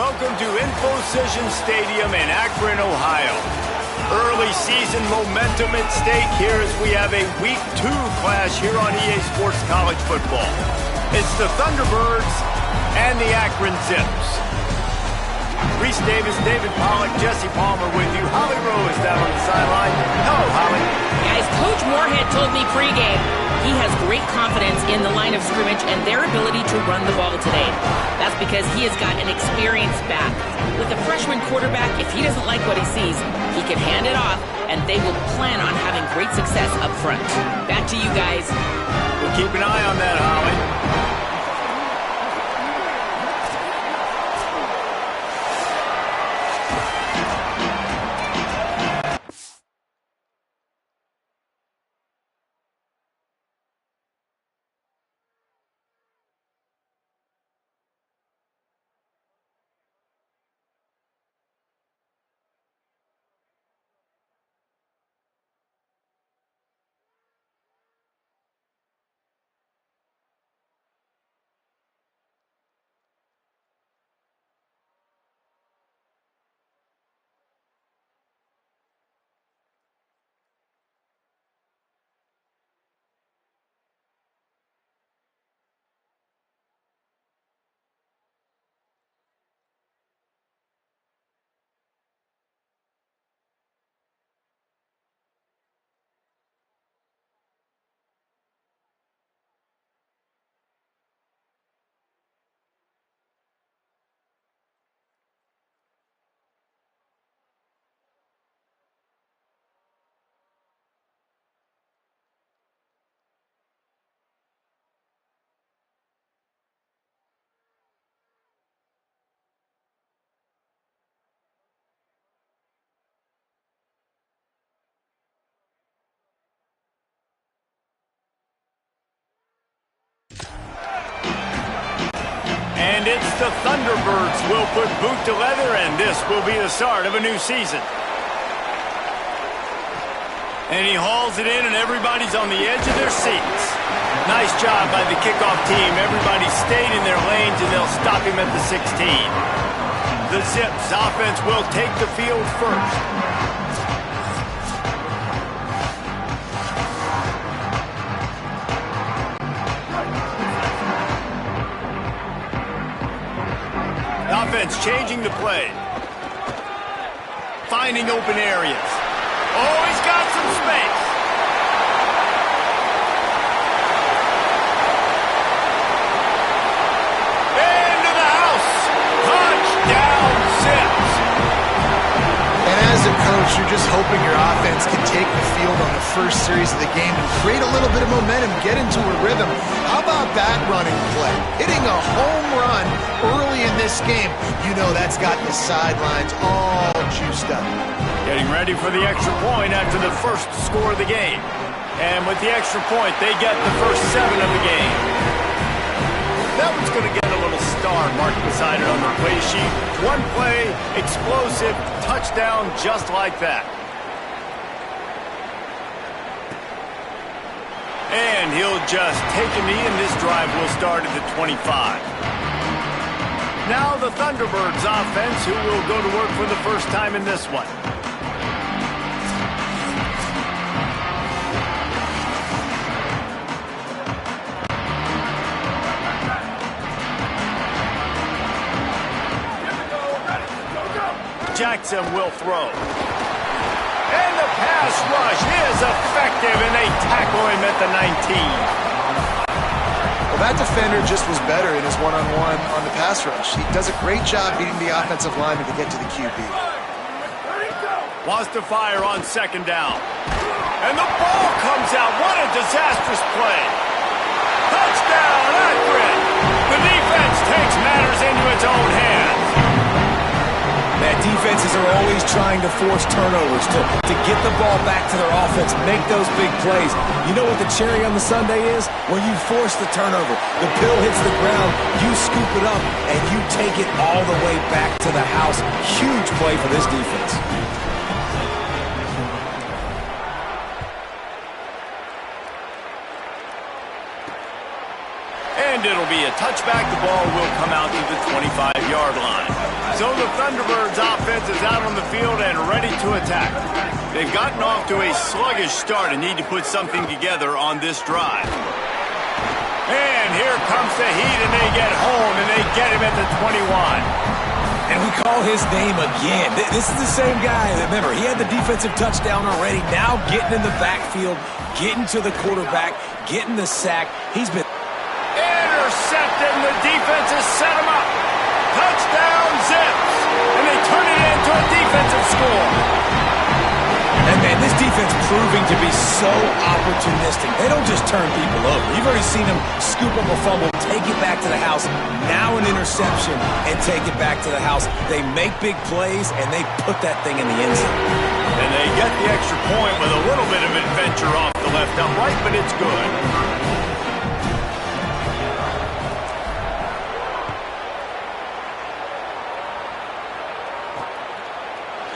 welcome to InfoCision Stadium in Akron, Ohio. Early season momentum at stake here as we have a Week 2 clash here on EA Sports College Football. It's the Thunderbirds and the Akron Zips. Reese Davis, David Pollack, Jesse Palmer with you. Holly Rowe is down on the sideline. Hello, Holly. Guys, Coach Moorhead told me pregame he has great confidence in the line of scrimmage and their ability to run the ball today. That's because he has got an experienced back. With a freshman quarterback, if he doesn't like what he sees, he can hand it off, and they will plan on having great success up front. Back to you guys. We'll keep an eye on that, Holly. And it's the Thunderbirds will put boot to leather, and this will be the start of a new season. And he hauls it in, and everybody's on the edge of their seats. Nice job by the kickoff team. Everybody stayed in their lanes, and they'll stop him at the 16. The Zips offense will take the field first. Offense changing the play. Finding open areas. Oh, he's got some space. Into the house. Touchdown, Zips. And as a coach, you're just hoping your offense can take the field on the first series of the game and create a little bit of momentum, get into a rhythm. How about that running play? Hitting a home run early in this game. You know that's got the sidelines all juiced up. Getting ready for the extra point after the first score of the game. And with the extra point, they get the first 7 of the game. That one's going to get a little star marked beside it on the play sheet. One play, explosive, touchdown just like that. And he'll just take a knee, and this drive will start at the 25. Now the Thunderbirds offense, who will go to work for the first time in this one. Jackson will throw. And the pass rush is effective, and they tackle him at the 19. Well, that defender just was better in his one-on-one on the pass rush. He does a great job beating the offensive lineman to get to the QB. Wants to fire on second down. And the ball comes out. What a disastrous play. Touchdown, Akron. The defense takes matters into its own hands. Man, defenses are always trying to force turnovers to get the ball back to their offense, make those big plays. You know what the cherry on the sundae is? When you force the turnover, the pill hits the ground, you scoop it up, and you take it all the way back to the house. Huge play for this defense. And it'll be a touchback. The ball will come out to the 25-yard line. So the Thunderbirds offense is out on the field and ready to attack. They've gotten off to a sluggish start and need to put something together on this drive. And here comes the heat, and they get home, and they get him at the 21. And we call his name again. This is the same guy. Remember, he had the defensive touchdown already. Now getting in the backfield, getting to the quarterback, getting the sack. He's been intercepted, and the defense has set him up. Touchdown, Zips. And they turn it into a defensive score. And, man, this defense proving to be so opportunistic. They don't just turn people over. You've already seen them scoop up a fumble, take it back to the house, now an interception, and take it back to the house. They make big plays, and they put that thing in the end zone. And they get the extra point with a little bit of adventure off the left upright, but it's good.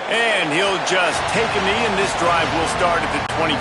And he'll just take a knee, and this drive will start at the 25.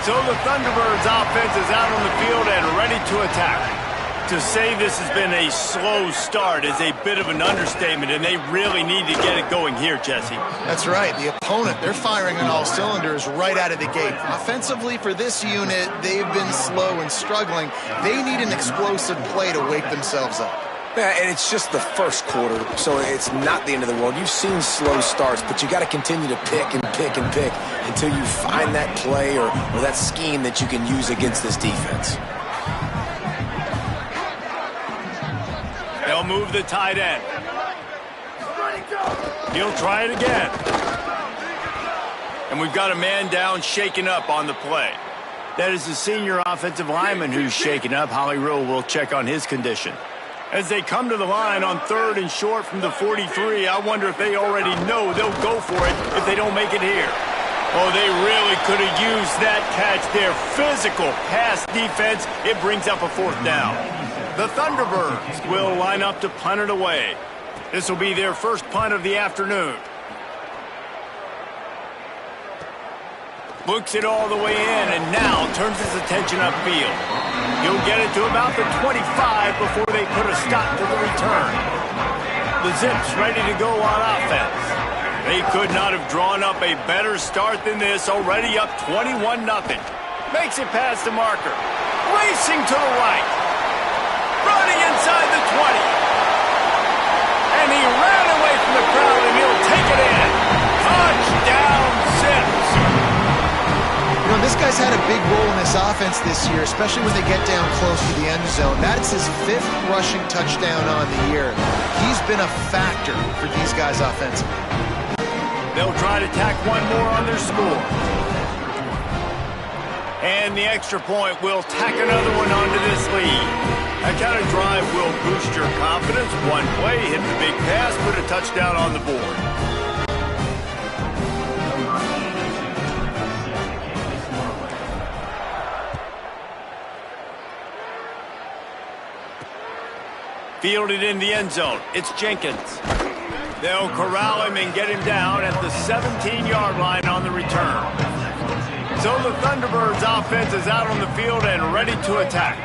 So the Thunderbirds offense is out on the field and ready to attack. To say this has been a slow start is a bit of an understatement, and they really need to get it going here, Jesse. That's right. The opponent, they're firing on all cylinders right out of the gate. Offensively, for this unit, they've been slow and struggling. They need an explosive play to wake themselves up. Yeah, and it's just the first quarter, so it's not the end of the world. You've seen slow starts, but you got to continue to pick and pick and pick until you find that play or that scheme that you can use against this defense. They'll move the tight end. He'll try it again. And we've got a man down, shaken up on the play. That is the senior offensive lineman who's shaken up. Holly Rowe will check on his condition. As they come to the line on 3rd and short from the 43, I wonder if they already know they'll go for it if they don't make it here. Oh, they really could have used that catch there. Physical pass defense. It brings up a 4th down. The Thunderbirds will line up to punt it away. This will be their first punt of the afternoon. Looks it all the way in, and now turns his attention upfield. He'll get it to about the 25 before they put a stop to the return. The Zips ready to go on offense. They could not have drawn up a better start than this, already up 21-0. Makes it past the marker. Racing to the right. Running inside the 20. And he ran away from the crowd, and he'll take it in. Touchdown, Zips. You know, this guy's had a big role in this offense this year, especially when they get down close to the end zone. That's his 5th rushing touchdown on the year. He's been a factor for these guys offensively. They'll try to tack one more on their score. And the extra point will tack another one onto this lead. That kind of drive will boost your confidence. One play, hit the big pass, put a touchdown on the board. Fielded in the end zone. It's Jenkins. They'll corral him and get him down at the 17-yard line on the return. So the Thunderbirds offense is out on the field and ready to attack.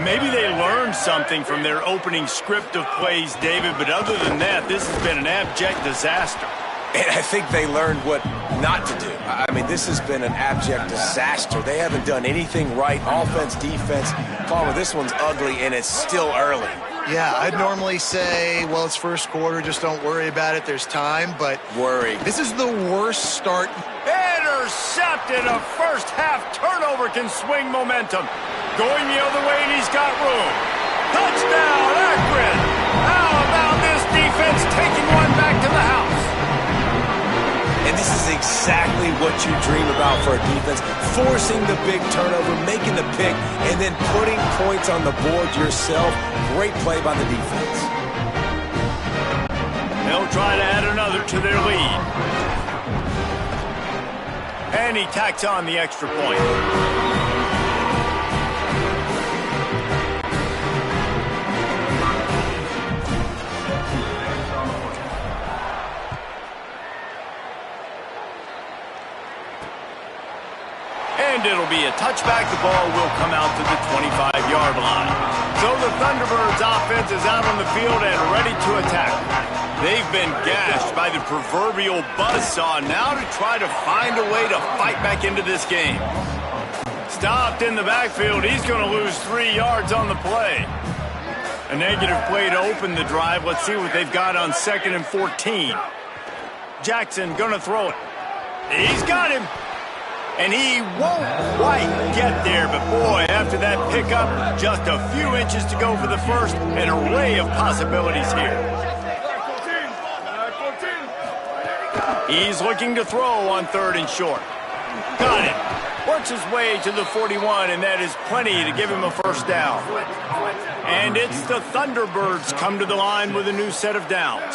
Maybe they learned something from their opening script of plays, David, but other than that, this has been an abject disaster. And I think they learned what not to do. I mean, this has been an abject disaster. They haven't done anything right. Offense, defense. Palmer, this one's ugly, and it's still early. Yeah, I'd normally say, well, it's first quarter, just don't worry about it, there's time, but worry. This is the worst start. Intercepted. A first half turnover can swing momentum. Going the other way, and he's got room. Touchdown, Akron. How about this defense taking one back to the house? And this is exactly what you dream about for a defense. Forcing the big turnover, making the pick, and then putting points on the board yourself. Great play by the defense. They'll try to add another to their lead. And he tacks on the extra point. And it'll be a touchback. The ball will come out to the 25-yard line. So the Thunderbirds offense is out on the field and ready to attack. They've been gashed by the proverbial buzzsaw. Now to try to find a way to fight back into this game. Stopped in the backfield. He's going to lose 3 yards on the play. A negative play to open the drive. Let's see what they've got on 2nd and 14. Jackson going to throw it. He's got him. And he won't quite get there. But, boy, after that pickup, just a few inches to go for the first. An array of possibilities here. He's looking to throw on 3rd and short. Got it. Works his way to the 41, and that is plenty to give him a first down. And it's the Thunderbirds come to the line with a new set of downs.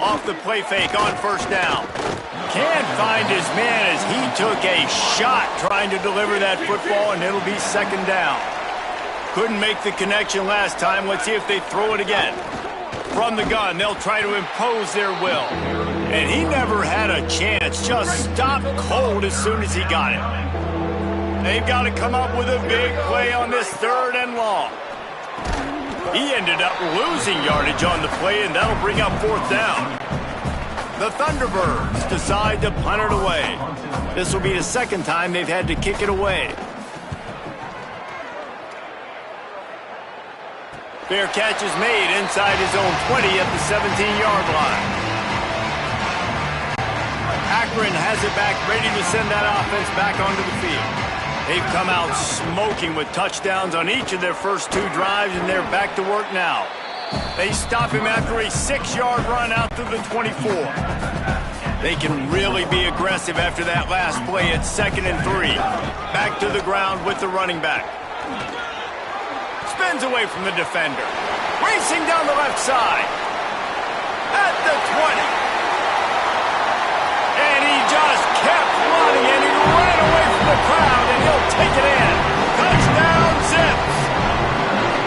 Off the play fake on 1st down. Can't find his man as he took a shot trying to deliver that football, and it'll be 2nd down. Couldn't make the connection last time. Let's see if they throw it again. From the gun, they'll try to impose their will. And he never had a chance. Just stopped cold as soon as he got it. They've got to come up with a big play on this 3rd and long. He ended up losing yardage on the play, and that'll bring up 4th down. The Thunderbirds decide to punt it away. This will be the 2nd time they've had to kick it away. Fair catch is made inside his own 20 at the 17-yard line. Akron has it back, ready to send that offense back onto the field. They've come out smoking with touchdowns on each of their first 2 drives, and they're back to work now. They stop him after a 6-yard run out to the 24. They can really be aggressive after that last play at 2nd and 3. Back to the ground with the running back. Spins away from the defender. Racing down the left side. At the 20. And he just kept running, and he ran away from the crowd, and he'll take it in. Touchdown, Zips.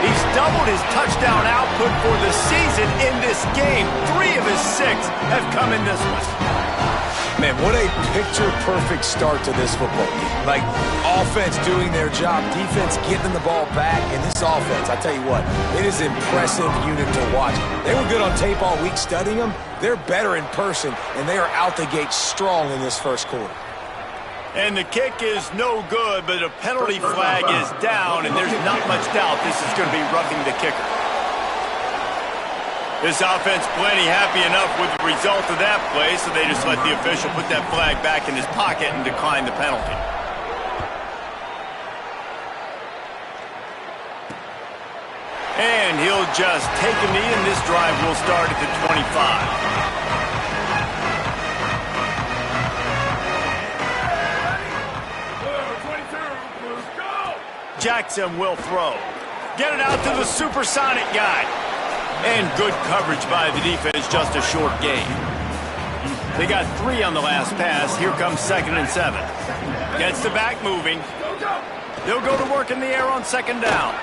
He's doubled his touchdown output for the season in this game. 3 of his 6 have come in this one. Man, what a picture-perfect start to this football game. Like, offense doing their job, defense getting the ball back, and this offense, I tell you what, it is an impressive unit to watch. They were good on tape all week studying them. They're better in person, and they are out the gate strong in this first quarter. And the kick is no good, but a penalty flag is down, and there's not much doubt this is going to be roughing the kicker. This offense plenty happy enough with the result of that play, so they just let the official put that flag back in his pocket and decline the penalty. And he'll just take a knee, and this drive will start at the 25. Jackson will throw. Get it out to the supersonic guy. And good coverage by the defense, just a short gain. They got 3 on the last pass. Here comes 2nd and 7. Gets the back moving. They'll go to work in the air on 2nd down.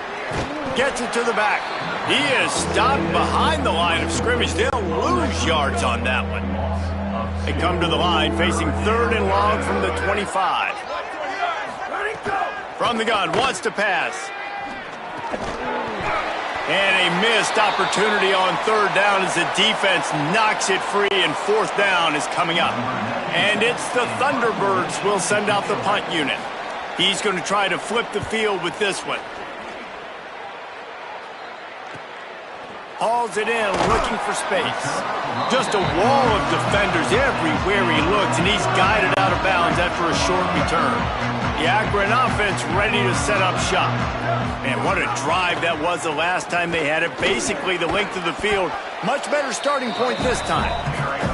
Gets it to the back. He is stopped behind the line of scrimmage. They'll lose yards on that one. They come to the line facing 3rd and long from the 25. From the gun, wants to pass. And a missed opportunity on 3rd down as the defense knocks it free, and 4th down is coming up. And it's the Thunderbirds will send out the punt unit. He's going to try to flip the field with this one. Hauls it in, looking for space. Just a wall of defenders everywhere he looks, and he's guided out of bounds after a short return. The Akron offense ready to set up shop. Man, what a drive that was the last time they had it. Basically the length of the field. Much better starting point this time.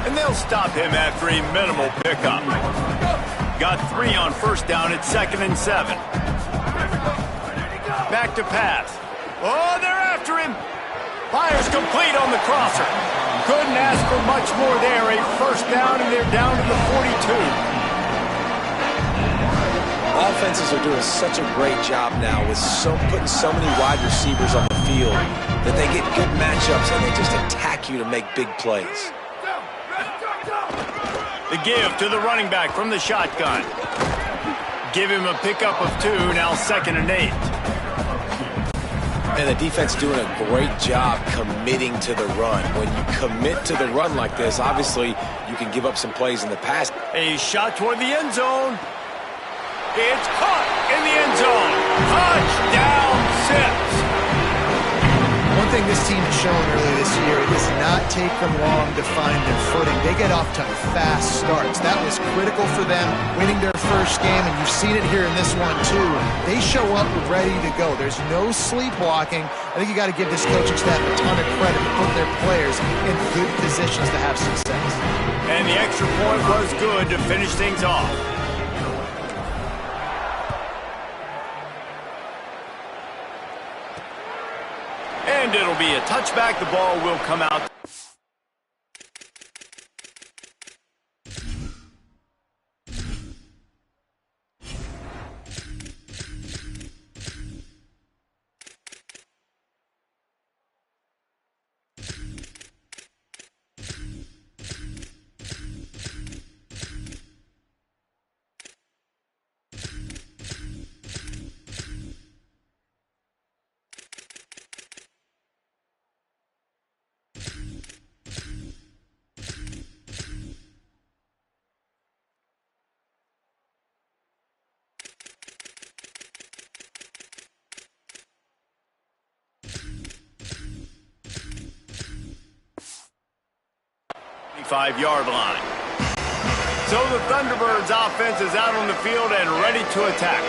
And they'll stop him after a minimal pickup. Got 3 on 1st down at 2nd and 7. Back to pass. Oh, they're after him. Fires complete on the crosser. Couldn't ask for much more there. A 1st down, and they're down to the 42. Offenses are doing such a great job now with putting so many wide receivers on the field that they get good matchups and they just attack you to make big plays. The give to the running back from the shotgun. Give him a pickup of 2, now 2nd and 8. And the defense doing a great job committing to the run. When you commit to the run like this, obviously you can give up some plays in the past. A shot toward the end zone. It's caught in the end zone. Touchdown, Sips. One thing this team has shown early this year, it does not take them long to find their footing. They get off to fast starts. That was critical for them winning their first game, and you've seen it here in this one too. They show up ready to go. There's no sleepwalking. I think you got to give this coaching staff a ton of credit for putting their players in good positions to have success. And the extra point was good to finish things off. And it'll be a touchback. The ball will come out. Five-yard line. So the Thunderbirds offense is out on the field and ready to attack.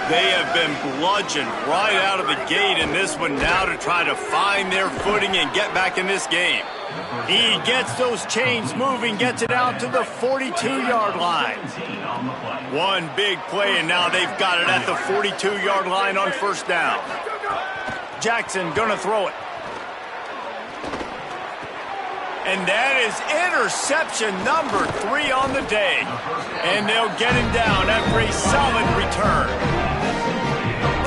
They have been bludgeoned right out of the gate in this one now to try to find their footing and get back in this game. He gets those chains moving, gets it out to the 42-yard line. One big play, and now they've got it at the 42-yard line on first down. Jackson gonna throw it. And that is interception number 3 on the day. And they'll get him down after a solid return.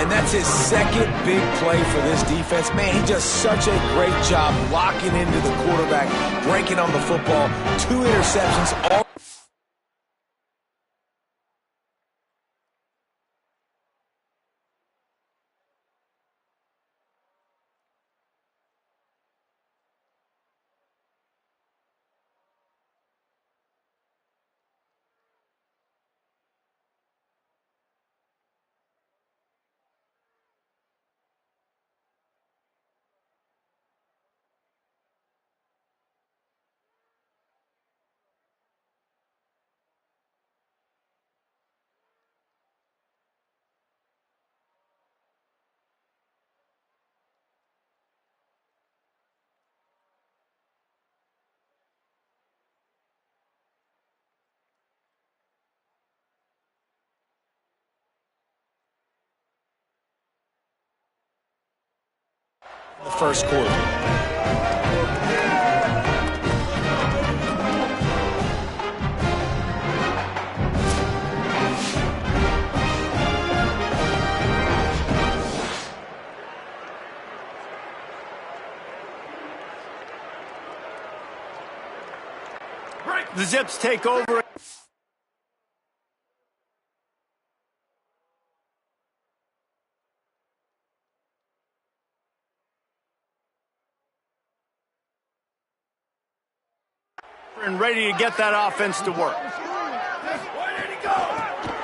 And that's his second big play for this defense. Man, he does such a great job locking into the quarterback, breaking on the football. 2 interceptions, all. The first quarter. The Zips take over. And ready to get that offense to work.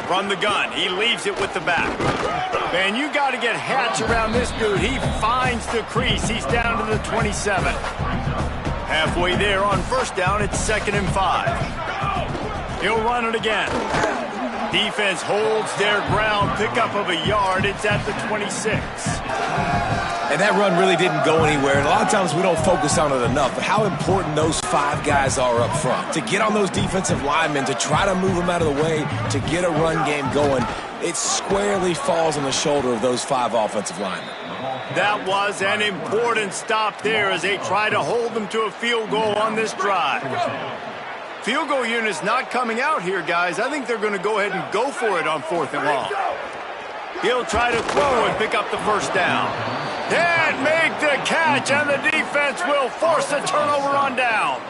From the gun, he leaves it with the back. Man, you got to get Hatch around this dude. He finds the crease. He's down to the 27. Halfway there on first down, it's 2nd and 5. He'll run it again. Defense holds their ground, pickup of a yard. It's at the 26. And that run really didn't go anywhere. And a lot of times we don't focus on it enough, but how important those 5 guys are up front. To get on those defensive linemen, to try to move them out of the way, to get a run game going, it squarely falls on the shoulder of those 5 offensive linemen. That was an important stop there as they try to hold them to a field goal on this drive. Field goal unit's not coming out here, guys. I think they're going to go ahead and go for it on 4th and long. He'll try to throw and pick up the first down. And make the catch, and the defense will force a turnover on downs.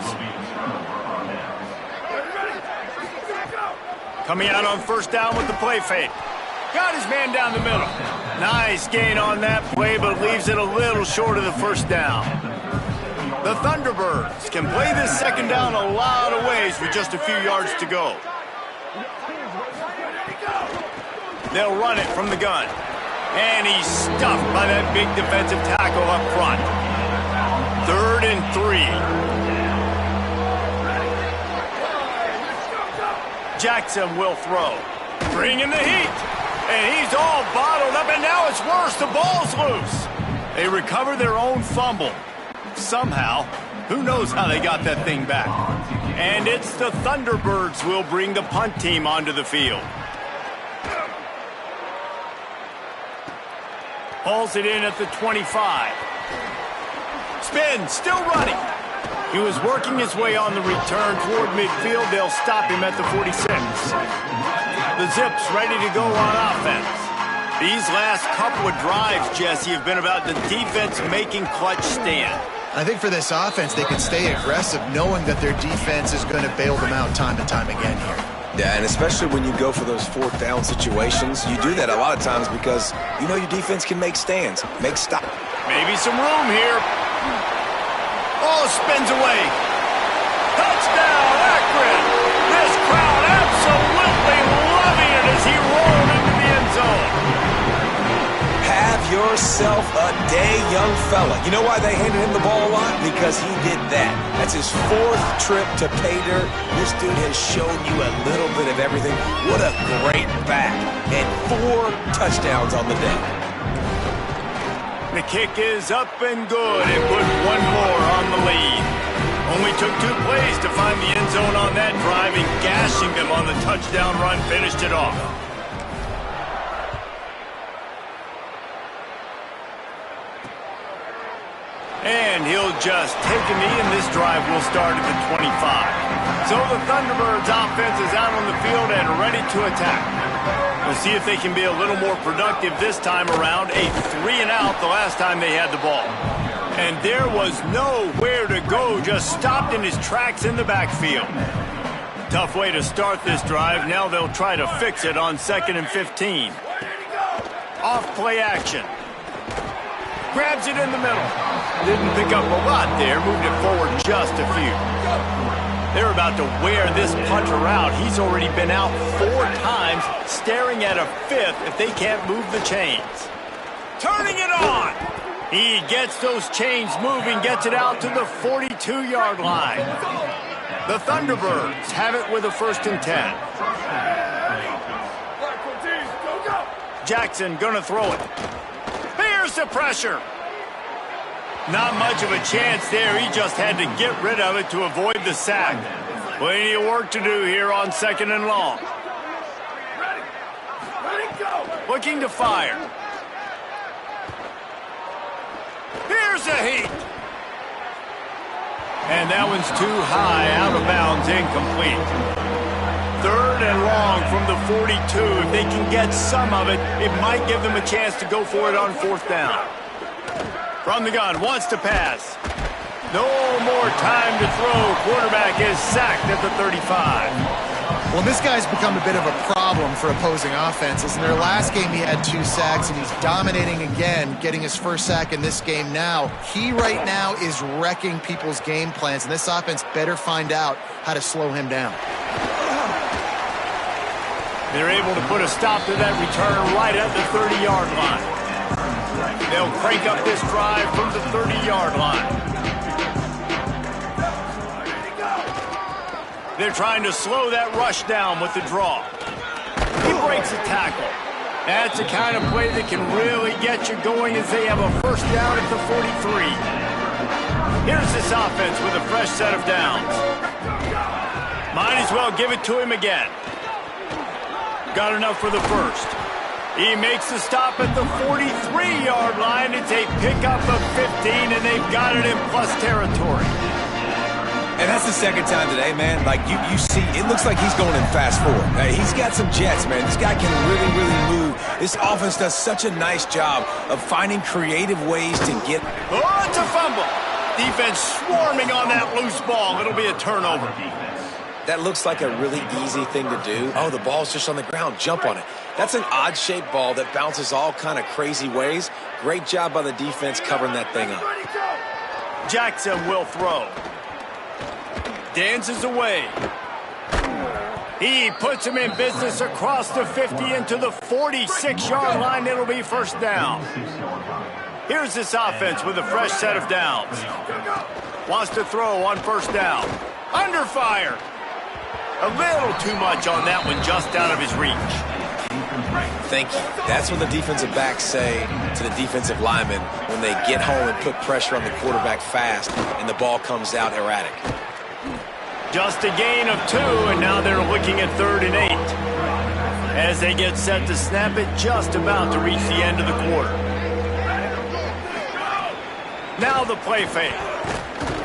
Coming out on first down with the play fake. Got his man down the middle. Nice gain on that play, but leaves it a little short of the first down. The Thunderbirds can play this second down a lot of ways with just a few yards to go. They'll run it from the gun. And he's stuffed by that big defensive tackle up front. 3rd and 3. Jackson will throw. Bringing the heat. And he's all bottled up, and now it's worse. The ball's loose. They recover their own fumble. Somehow, who knows how they got that thing back. And it's the Thunderbirds who will bring the punt team onto the field. Hauls it in at the 25. Spin, still running. He was working his way on the return toward midfield. They'll stop him at the 46. The Zips ready to go on offense. These last couple of drives, Jesse, have been about the defense making clutch stand. I think for this offense, they can stay aggressive knowing that their defense is going to bail them out time and time again here. Yeah, and especially when you go for those 4th down situations, you do that a lot of times because you know your defense can make stands, make stops. Maybe some room here. Oh, spins away. Touchdown, Akron. This crowd absolutely loving it as he rolled into the end zone. Have yourself a day, young fella. You know why they handed him the ball a lot? Because he did that. That's his 4th trip to pay dirt. This dude has shown you a little bit of everything. What a great back. And 4 touchdowns on the day. The kick is up and good and put one more on the lead. Only took 2 plays to find the end zone on that drive, and gashing them on the touchdown run finished it off. And he'll just take a knee, and this drive will start at the 25. So the Thunderbirds offense is out on the field and ready to attack. We'll see if they can be a little more productive this time around. A 3-and-out the last time they had the ball. And there was nowhere to go, just stopped in his tracks in the backfield. Tough way to start this drive. Now they'll try to fix it on 2nd and 15. Off play action. Grabs it in the middle. Didn't pick up a lot there, moved it forward just a few. They're about to wear this punter out. He's already been out 4 times, staring at a 5th if they can't move the chains. Turning it on. He gets those chains moving, gets it out to the 42-yard line. The Thunderbirds have it with a 1st and 10. Jackson gonna throw it. Here's the pressure. Not much of a chance there. He just had to get rid of it to avoid the sack. Plenty of work to do here on 2nd and long. Looking to fire. Here's a heat. And that one's too high, out of bounds, incomplete. 3rd and long from the 42. If they can get some of it, it might give them a chance to go for it on 4th down. From the gun, wants to pass. No more time to throw. Quarterback is sacked at the 35. Well, this guy's become a bit of a problem for opposing offenses. In their last game, he had 2 sacks, and he's dominating again, getting his 1st sack in this game now. He right now is wrecking people's game plans, and this offense better find out how to slow him down. They're able to put a stop to that return right at the 30-yard line. They'll crank up this drive from the 30-yard line. They're trying to slow that rush down with the draw. He breaks a tackle. That's the kind of play that can really get you going as they have a 1st down at the 43. Here's this offense with a fresh set of downs. Might as well give it to him again. Got enough for the 1st. He makes the stop at the 43-yard line. It's a pickup of 15, and they've got it in plus territory. And that's the 2nd time today, man. Like, you see, it looks like he's going in fast forward. He's got some jets, man. This guy can really, really move. This offense does such a nice job of finding creative ways to get... Oh, it's a fumble. Defense swarming on that loose ball. It'll be a turnover. That looks like a really easy thing to do. Oh, the ball's just on the ground. Jump on it. That's an odd-shaped ball that bounces all kind of crazy ways. Great job by the defense covering that thing up. Jackson will throw. Dances away. He puts him in business across the 50 into the 46-yard line. It'll be first down. Here's this offense with a fresh set of downs. Wants to throw on first down. Under fire. A little too much on that one, just out of his reach. Thank you. That's what the defensive backs say to the defensive linemen when they get home and put pressure on the quarterback fast and the ball comes out erratic. Just a gain of 2, and now they're looking at 3rd and 8. As they get set to snap it, just about to reach the end of the quarter. Now the play fake.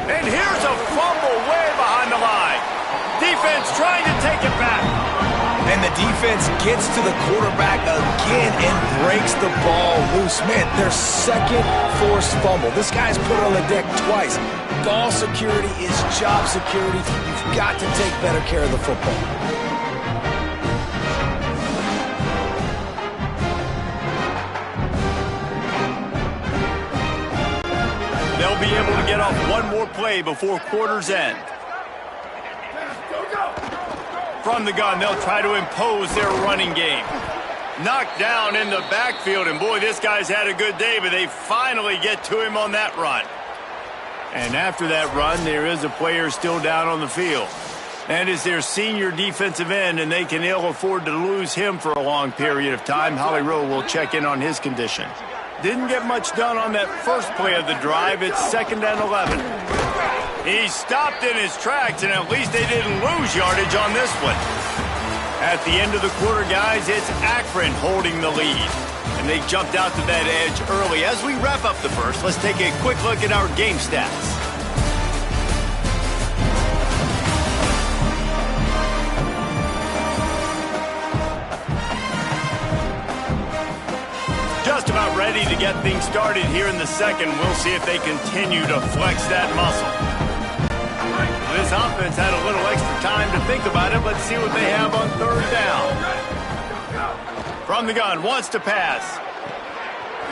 And here's a fumble way behind the line. Defense trying to take it back. And the defense gets to the quarterback again and breaks the ball loose. Man, their second forced fumble. This guy's put on the deck twice. Ball security is job security. You've got to take better care of the football. They'll be able to get off one more play before quarter's end. From the gun, they'll try to impose their running game. Knocked down in the backfield, and boy, this guy's had a good day, but they finally get to him on that run. And after that run, there is a player still down on the field. That is their senior defensive end, and they can ill afford to lose him for a long period of time. Holly Rowe will check in on his condition. Didn't get much done on that first play of the drive. It's 2nd and 11. He stopped in his tracks, and at least they didn't lose yardage on this one. At the end of the quarter, guys, it's Akron holding the lead. And they jumped out to that edge early. As we wrap up the first, let's take a quick look at our game stats. Just about ready to get things started here in the second. We'll see if they continue to flex that muscle. This offense had a little extra time to think about it. Let's see what they have on 3rd down. From the gun, wants to pass.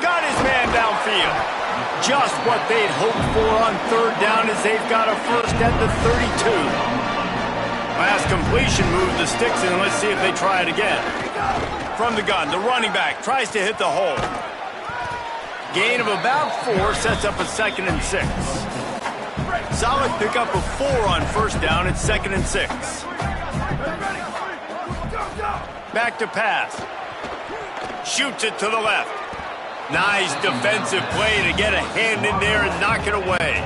Got his man downfield. Just what they'd hoped for on 3rd down as they've got a first at the 32. Last completion moved the sticks in. Let's see if they try it again. From the gun, the running back tries to hit the hole. Gain of about 4 sets up a 2nd and 6. Solid pickup of 4 on first down. It's 2nd and 6. Back to pass. Shoots it to the left. Nice defensive play to get a hand in there and knock it away.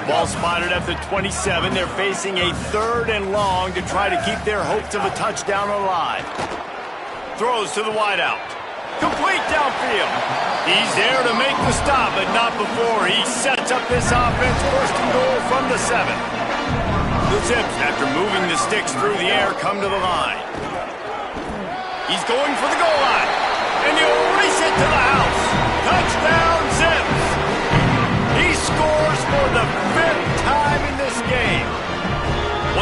Ball spotted at the 27. They're facing a 3rd and long to try to keep their hopes of a touchdown alive. Throws to the wideout. Complete downfield. He's there to make the stop, but not before he sets up this offense. 1st and goal from the 7. The Zips, after moving the sticks through the air, come to the line. He's going for the goal line. And he'll race it to the house. Touchdown, Zips. He scores for the 5th time in this game.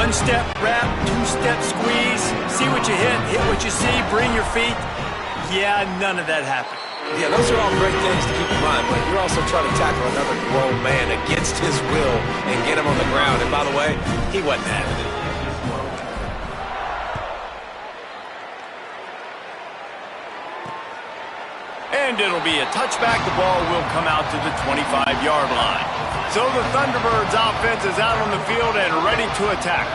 1-step wrap, 2-step squeeze. See what you hit what you see, bring your feet. Yeah, none of that happened. Yeah, those are all great things to keep in mind, but you're also trying to tackle another grown man against his will and get him on the ground. And by the way, he wasn't having it. And it'll be a touchback. The ball will come out to the 25-yard line. So the Thunderbirds offense is out on the field and ready to attack.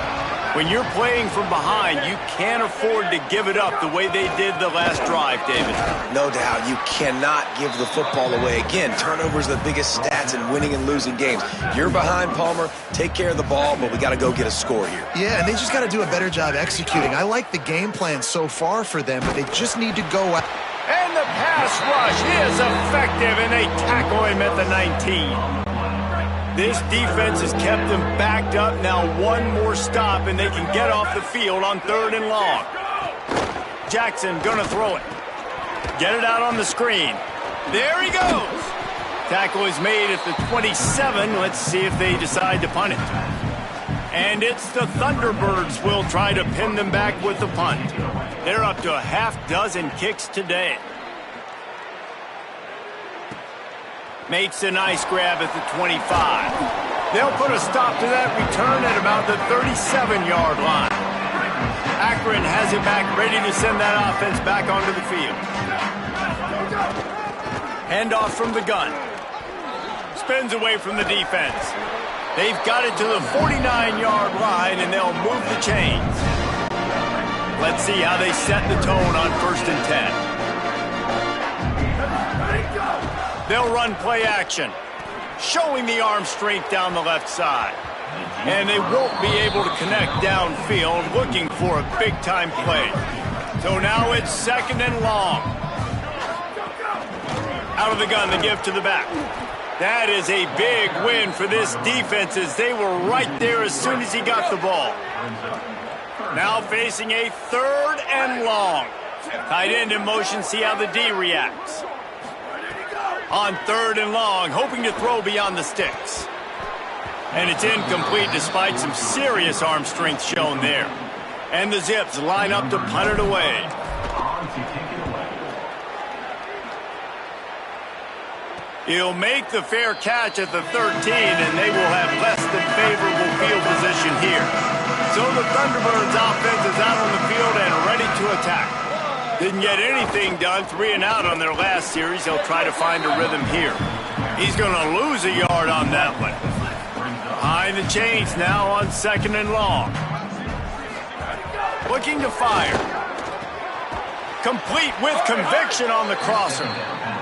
When you're playing from behind, you can't afford to give it up the way they did the last drive, David. No doubt. You cannot give the football away. Again, turnovers are the biggest stats in winning and losing games. You're behind, Palmer. Take care of the ball, but we got to go get a score here. Yeah, and they just got to do a better job executing. I like the game plan so far for them, but they just need to go out. And the pass rush is effective, and they tackle him at the 19. This defense has kept them backed up. Now one more stop, and they can get off the field on 3rd and long. Jackson gonna throw it. Get it out on the screen. There he goes. Tackle is made at the 27. Let's see if they decide to punt it. And it's the Thunderbirds will try to pin them back with the punt. They're up to a half dozen kicks today. Makes a nice grab at the 25. They'll put a stop to that return at about the 37-yard line. Akron has it back, ready to send that offense back onto the field. Handoff from the gun. Spins away from the defense. They've got it to the 49-yard line, and they'll move the chains. Let's see how they set the tone on 1st and 10. They'll run play action, showing the arm strength down the left side. And they won't be able to connect downfield, looking for a big-time play. So now it's 2nd and long. Out of the gun, the give to the back. That is a big win for this defense, as they were right there as soon as he got the ball. Now facing a 3rd and long. Tight end in motion, see how the D reacts. On 3rd and long, hoping to throw beyond the sticks. And it's incomplete despite some serious arm strength shown there. And the Zips line up to punt it away. He'll make the fair catch at the 13, and they will have less than favorable field position here. So the Thunderbirds offense is out on the field and ready to attack. Didn't get anything done, 3 and out on their last series. They'll try to find a rhythm here. He's going to lose a yard on that one. Behind the chains now on 2nd and long. Looking to fire. Complete with conviction on the crosser.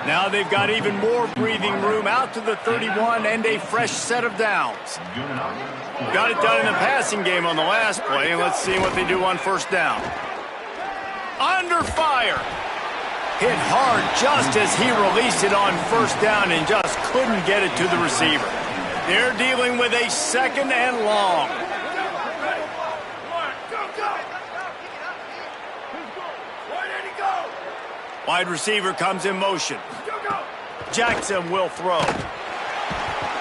Now they've got even more breathing room out to the 31 and a fresh set of downs. Got it done in the passing game on the last play, and let's see what they do on 1st down. Under fire. Hit hard just as he released it on 1st down and just couldn't get it to the receiver. They're dealing with a 2nd and long. Wide receiver comes in motion. Jackson will throw.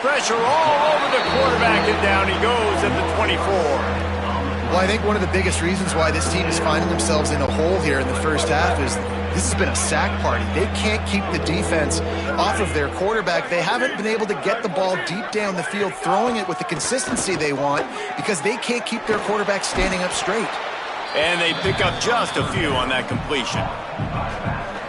Pressure all over the quarterback, and down he goes at the 24. Well, I think one of the biggest reasons why this team is finding themselves in a hole here in the first half is this has been a sack party. They can't keep the defense off of their quarterback. They haven't been able to get the ball deep down the field, throwing it with the consistency they want, because they can't keep their quarterback standing up straight. And they pick up just a few on that completion.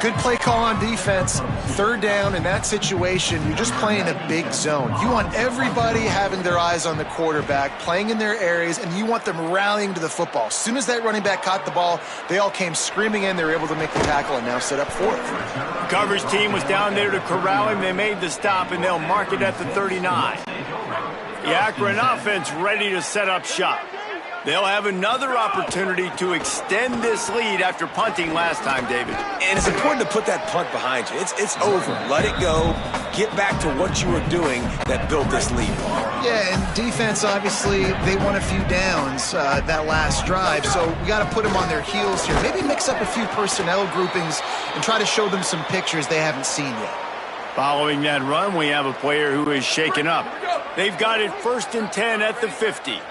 Good play call on defense. 3rd down in that situation, you're just playing a big zone. You want everybody having their eyes on the quarterback, playing in their areas, and you want them rallying to the football. As soon as that running back caught the ball, they all came screaming in. They were able to make the tackle and now set up 4th. The coverage team was down there to corral him. They made the stop, and they'll mark it at the 39. The Akron offense ready to set up shop. They'll have another opportunity to extend this lead after punting last time, David. And it's important to put that punt behind you. It's over. Let it go. Get back to what you were doing that built this lead. Yeah, and defense, obviously, they won a few downs that last drive, so we got to put them on their heels here. Maybe mix up a few personnel groupings and try to show them some pictures they haven't seen yet. Following that run, we have a player who is shaken up. They've got it 1st and 10 at the 50.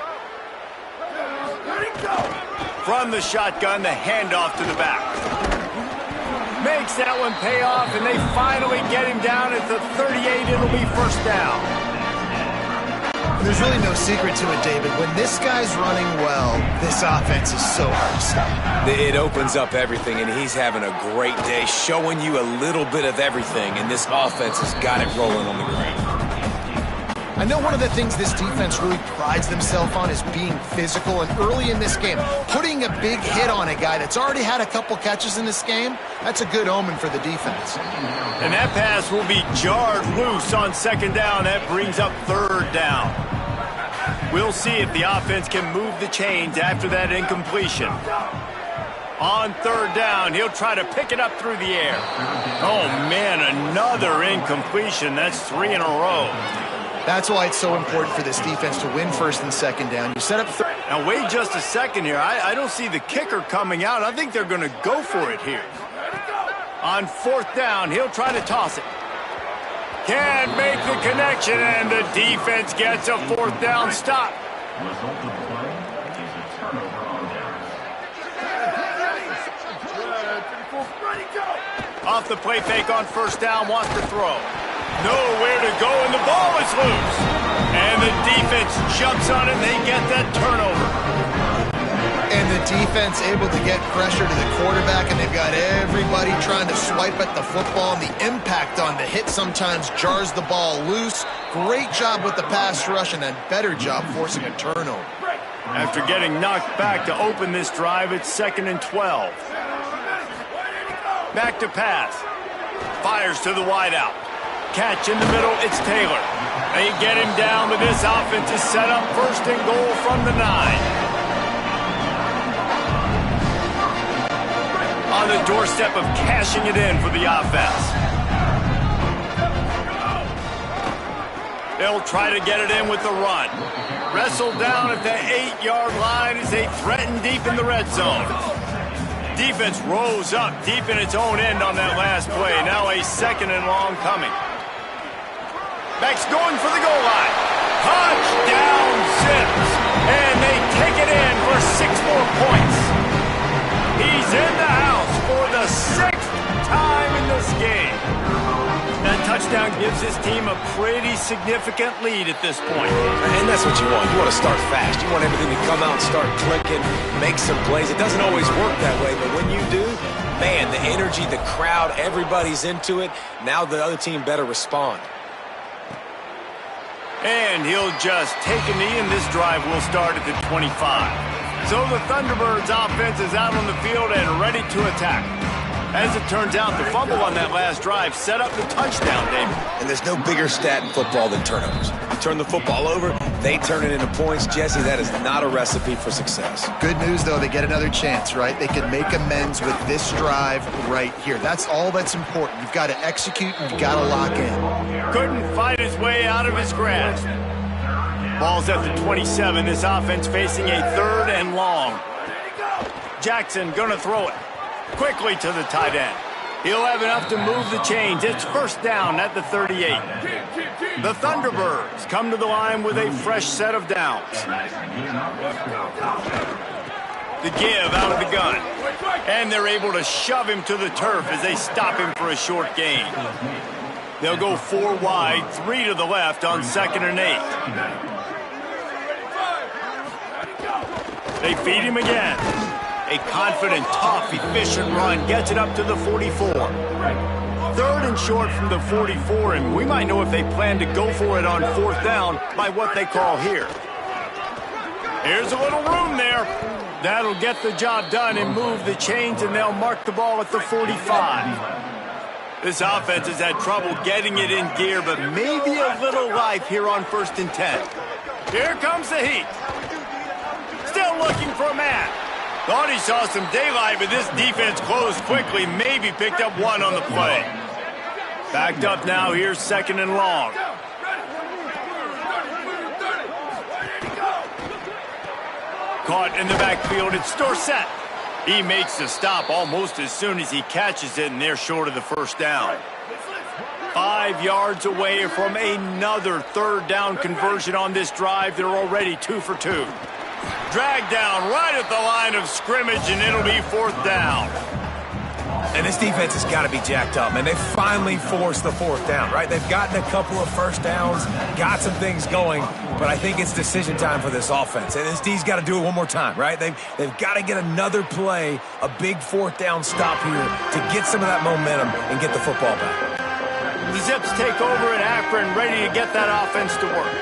From the shotgun, the handoff to the back. Makes that one pay off, and they finally get him down at the 38. It'll be 1st down. There's really no secret to it, David. When this guy's running well, this offense is so hard to stop. It opens up everything, and he's having a great day, showing you a little bit of everything, and this offense has got it rolling on the ground. I know one of the things this defense really prides themselves on is being physical, and early in this game, putting a big hit on a guy that's already had a couple catches in this game, that's a good omen for the defense. And that pass will be jarred loose on 2nd down. That brings up 3rd down. We'll see if the offense can move the chains after that incompletion. On 3rd down, he'll try to pick it up through the air. Oh, man, another incompletion. That's 3 in a row. That's why it's so important for this defense to win 1st and 2nd down. You set up 3rd. Now, wait just a second here. I don't see the kicker coming out. I think they're going to go for it here. On 4th down, he'll try to toss it. Can't make the connection, and the defense gets a 4th down stop. Off the play fake on first down, wants to throw. Nowhere to go, and the ball is loose. And the defense jumps on it, and they get that turnover. And the defense able to get pressure to the quarterback, and they've got everybody trying to swipe at the football, and the impact on the hit sometimes jars the ball loose. Great job with the pass rush, and a better job forcing a turnover. After getting knocked back to open this drive, it's 2nd and 12. Back to pass. Fires to the wideout. Catch in the middle, it's Taylor. They get him down, but this offense is set up 1st and goal from the 9. On the doorstep of cashing it in for the offense. They'll try to get it in with the run. Wrestled down at the 8-yard line as they threaten deep in the red zone. Defense rose up deep in its own end on that last play. Now a 2nd and long coming. Beck's going for the goal line. Touchdown Zips. And they take it in for 6 more points. He's in the house for the 6th time in this game. That touchdown gives his team a pretty significant lead at this point. And that's what you want. You want to start fast. You want everything to come out and start clicking, make some plays. It doesn't always work that way, but when you do, man, the energy, the crowd, everybody's into it. Now the other team better respond. And he'll just take a knee, and this drive will start at the 25. So the Thunderbirds offense is out on the field and ready to attack. As it turns out, the fumble on that last drive set up the touchdown, David. And there's no bigger stat in football than turnovers. You turn the football over, they turn it into points. Jesse, that is not a recipe for success. Good news, though, they get another chance, right? They can make amends with this drive right here. That's all that's important. You've got to execute, and you've got to lock in. Couldn't fight his way out of his grasp. Ball's at the 27. This offense facing a 3rd and long. Jackson gonna throw it. Quickly to the tight end. He'll have enough to move the chains. It's 1st down at the 38. The Thunderbirds come to the line with a fresh set of downs. The give out of the gun. And they're able to shove him to the turf as they stop him for a short gain. They'll go 4 wide, 3 to the left on 2nd and 8. They feed him again. A confident, tough, efficient run gets it up to the 44. 3rd and short from the 44, and we might know if they plan to go for it on 4th down by what they call here. Here's a little room there. That'll get the job done and move the chains, and they'll mark the ball at the 45. This offense has had trouble getting it in gear, but maybe a little life here on 1st and 10. Here comes the heat. Still looking for a man. Thought he saw some daylight, but this defense closed quickly, maybe picked up 1 on the play. Backed up now, here's 2nd and long. Caught in the backfield, it's Dorsett. He makes the stop almost as soon as he catches it, and they're short of the 1st down. 5 yards away from another 3rd down conversion on this drive. They're already 2 for 2. Dragged down right at the line of scrimmage, and it'll be 4th down. And this defense has got to be jacked up, and they finally forced the 4th down, right? They've gotten a couple of 1st downs, got some things going, but I think it's decision time for this offense. And this D's got to do it one more time, right? They've got to get another play, a big 4th down stop here to get some of that momentum and get the football back. The Zips take over at Akron, ready to get that offense to work.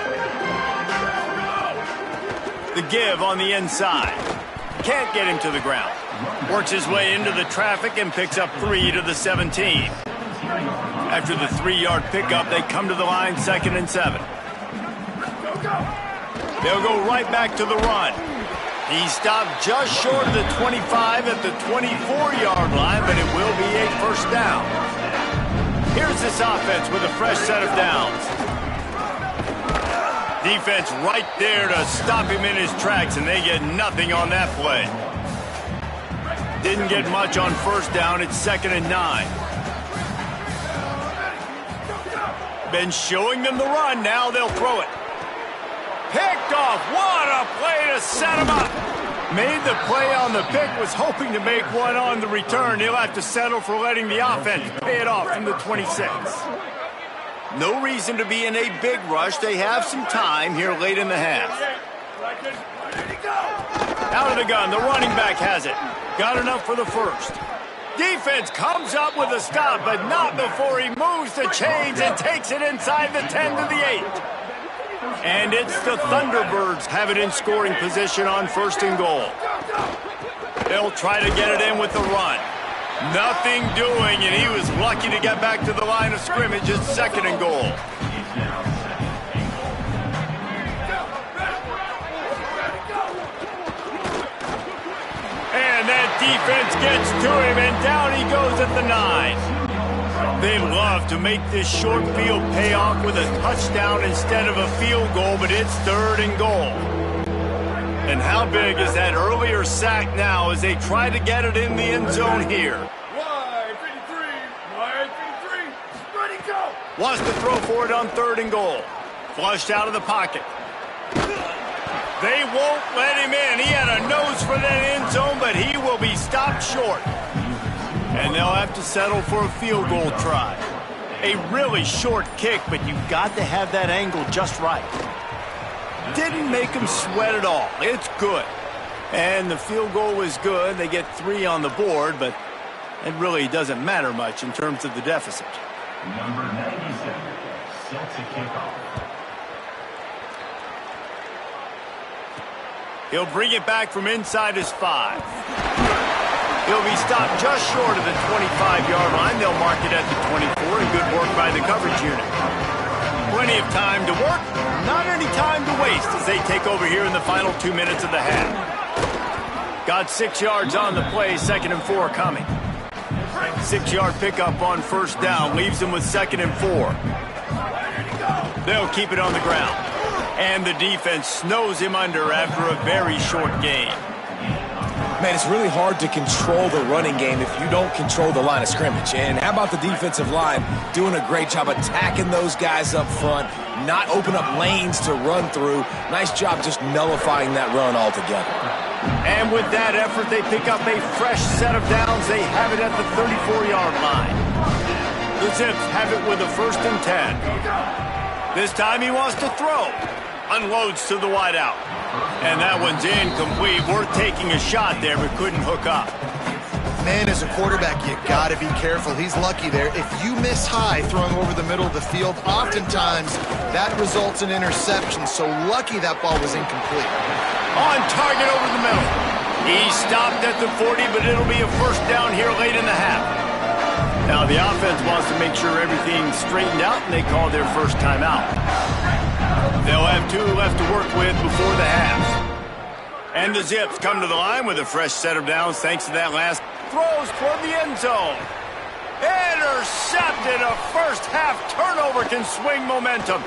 The give on the inside. Can't get him to the ground. Works his way into the traffic and picks up 3 to the 17. After the 3-yard pickup, they come to the line 2nd and 7. They'll go right back to the run. He stopped just short of the 25 at the 24-yard line, but it will be a 1st down. Here's this offense with a fresh set of downs. Defense right there to stop him in his tracks, and they get nothing on that play. Didn't get much on 1st down. It's 2nd and 9. Been showing them the run. Now they'll throw it. Picked off. What a play to set him up. Made the play on the pick, was hoping to make one on the return. He'll have to settle for letting the offense pay it off from the 26. No reason to be in a big rush. They have some time here late in the half. Out of the gun, the running back has it. Got enough for the first. Defense comes up with a stop, but not before he moves the chains and takes it inside the 10 to the 8. And it's the Thunderbirds have it in scoring position on 1st and goal. They'll try to get it in with the run. Nothing doing, and he was lucky to get back to the line of scrimmage at 2nd and goal. And that defense gets to him, and down he goes at the 9. They love to make this short field pay off with a touchdown instead of a field goal, but it's 3rd and goal. And how big is that earlier sack now as they try to get it in the end zone here? Wide 53, ready, go! Wants to throw for it on 3rd and goal. Flushed out of the pocket. They won't let him in. He had a nose for that end zone, but he will be stopped short. And they'll have to settle for a field goal try. A really short kick, but you've got to have that angle just right. Didn't make him sweat at all. It's good. And the field goal was good. They get 3 on the board, but it really doesn't matter much in terms of the deficit. Number 97 set to kick off. He'll bring it back from inside his 5. He'll be stopped just short of the 25-yard line. They'll mark it at the 24, and good work by the coverage unit. Plenty of time to work, not any time to waste as they take over here in the final 2 minutes of the half. Got 6 yards on the play, 2nd and 4 coming. 6-yard pickup on 1st down, leaves them with 2nd and 4. They'll keep it on the ground. And the defense snows him under after a very short game. Man, it's really hard to control the running game if you don't control the line of scrimmage. And how about the defensive line doing a great job attacking those guys up front, not open up lanes to run through. Nice job just nullifying that run altogether. And with that effort, they pick up a fresh set of downs. They have it at the 34-yard line. The Zips have it with a 1st and 10. This time he wants to throw. Unloads to the wideout. And that one's incomplete. Worth taking a shot there, but couldn't hook up. Man, as a quarterback, you got to be careful. He's lucky there. If you miss high throwing over the middle of the field, oftentimes that results in interception. So lucky that ball was incomplete. On target over the middle. He stopped at the 40, but it'll be a 1st down here late in the half. Now the offense wants to make sure everything's straightened out, and they call their first timeout. They'll have 2 left to work with before the half. And the Zips come to the line with a fresh set of downs thanks to that last throws toward the end zone. Intercepted. A first-half turnover can swing momentum.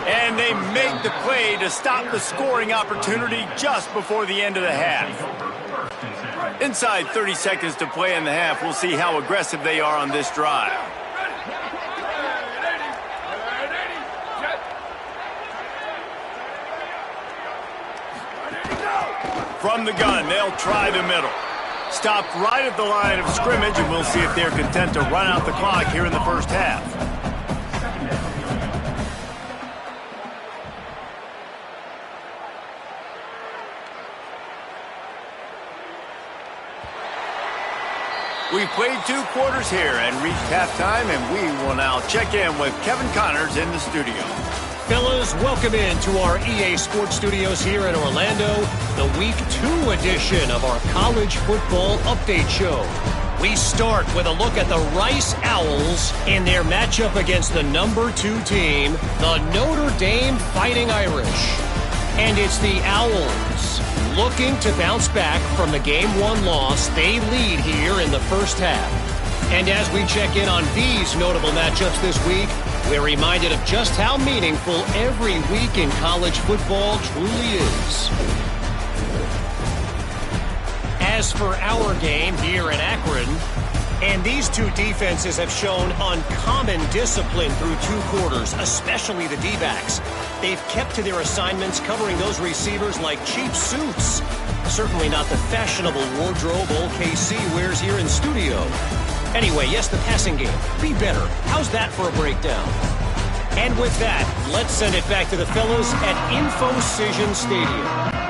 And they make the play to stop the scoring opportunity just before the end of the half. Inside 30 seconds to play in the half, we'll see how aggressive they are on this drive. From the gun, they'll try the middle. Stopped right at the line of scrimmage, and we'll see if they're content to run out the clock here in the first half. We played 2 quarters here and reached halftime, and we will now check in with Kevin Connors in the studio. Fellas, welcome in to our EA Sports Studios here in Orlando, the Week 2 edition of our College Football Update Show. We start with a look at the Rice Owls in their matchup against the number 2 team, the Notre Dame Fighting Irish. And it's the Owls looking to bounce back from the Game 1 loss. They lead here in the first half. And as we check in on these notable matchups this week, we're reminded of just how meaningful every week in college football truly is. As for our game here in Akron, and these 2 defenses have shown uncommon discipline through 2 quarters, especially the D-backs. They've kept to their assignments, covering those receivers like cheap suits. Certainly not the fashionable wardrobe OKC wears here in studio. Anyway, yes, the passing game. Be better. How's that for a breakdown? And with that, let's send it back to the fellas at InfoCision Stadium.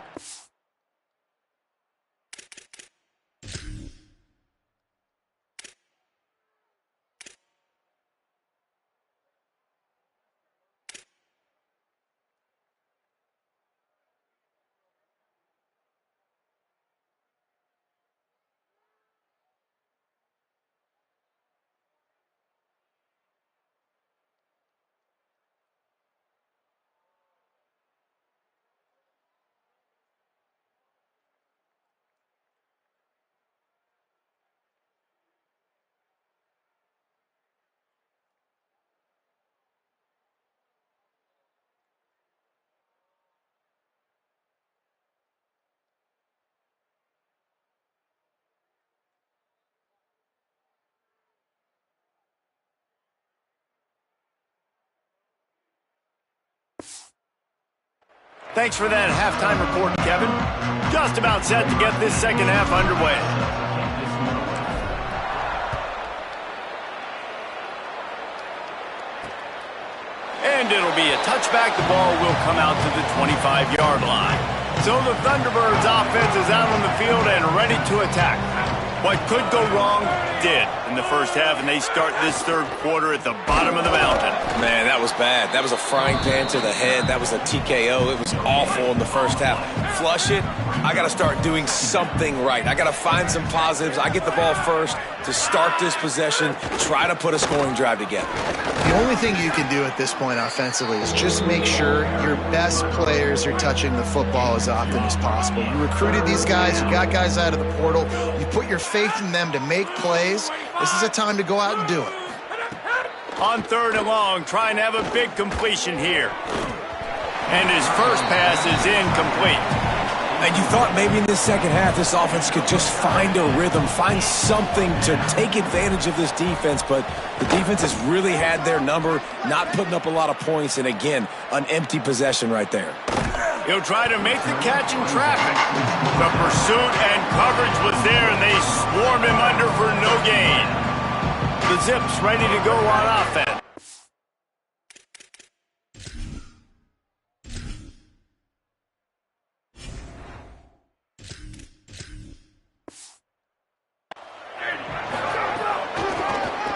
Thanks for that halftime report, Kevin. Just about set to get this second half underway. And it'll be a touchback. The ball will come out to the 25-yard line. So the Thunderbirds offense is out on the field and ready to attack. What could go wrong did in the first half, and they start this third quarter at the bottom of the mountain. Man, that was bad. That was a frying pan to the head. That was a TKO. It was awful in the first half. Flush it. I got to start doing something right. I got to find some positives. I get the ball first to start this possession, try to put a scoring drive together. The only thing you can do at this point offensively is just make sure your best players are touching the football as often as possible. You recruited these guys. You got guys out of the portal. You put your faith in them to make plays. This is a time to go out and do it. On third and long, trying to have a big completion here. And his first pass is incomplete. And you thought maybe in this second half this offense could just find a rhythm, find something to take advantage of this defense, but the defense has really had their number, not putting up a lot of points, and again, an empty possession right there. He'll try to make the catch in traffic. The pursuit and coverage was there, and they swarmed him under for no gain. The Zips ready to go on offense.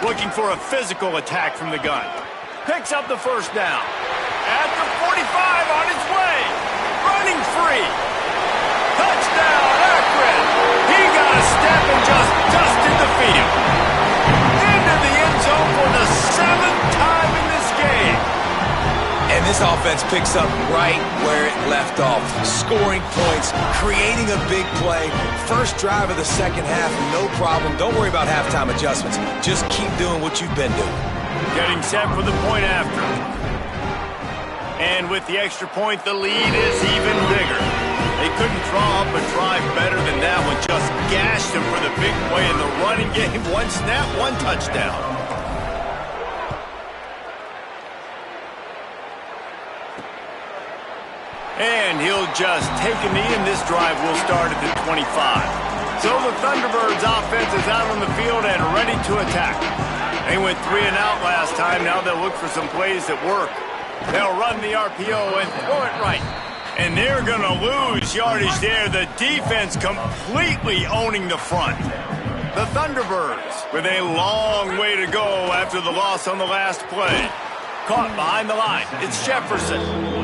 Looking for a physical attack from the gun. Picks up the first down. At the 45, on his way. Running free. Touchdown, Akron. He got a step and just dusted the field. Into the end zone for the 7th time in this game. And this offense picks up right where it left off. Scoring points, creating a big play. First drive of the second half, no problem. Don't worry about halftime adjustments. Just keep doing what you've been doing. Getting set for the point after. And with the extra point, the lead is even bigger. They couldn't draw up a drive better than that one. Just gashed them for the big play in the running game. One snap, one touchdown. And he'll just take a knee, and this drive will start at the 25. So the Thunderbirds offense is out on the field and ready to attack. They went 3 and out last time. Now they'll look for some plays that work. They'll run the RPO and throw it right. And they're going to lose yardage there. The defense completely owning the front. The Thunderbirds with a long way to go after the loss on the last play. Caught behind the line. It's Jefferson.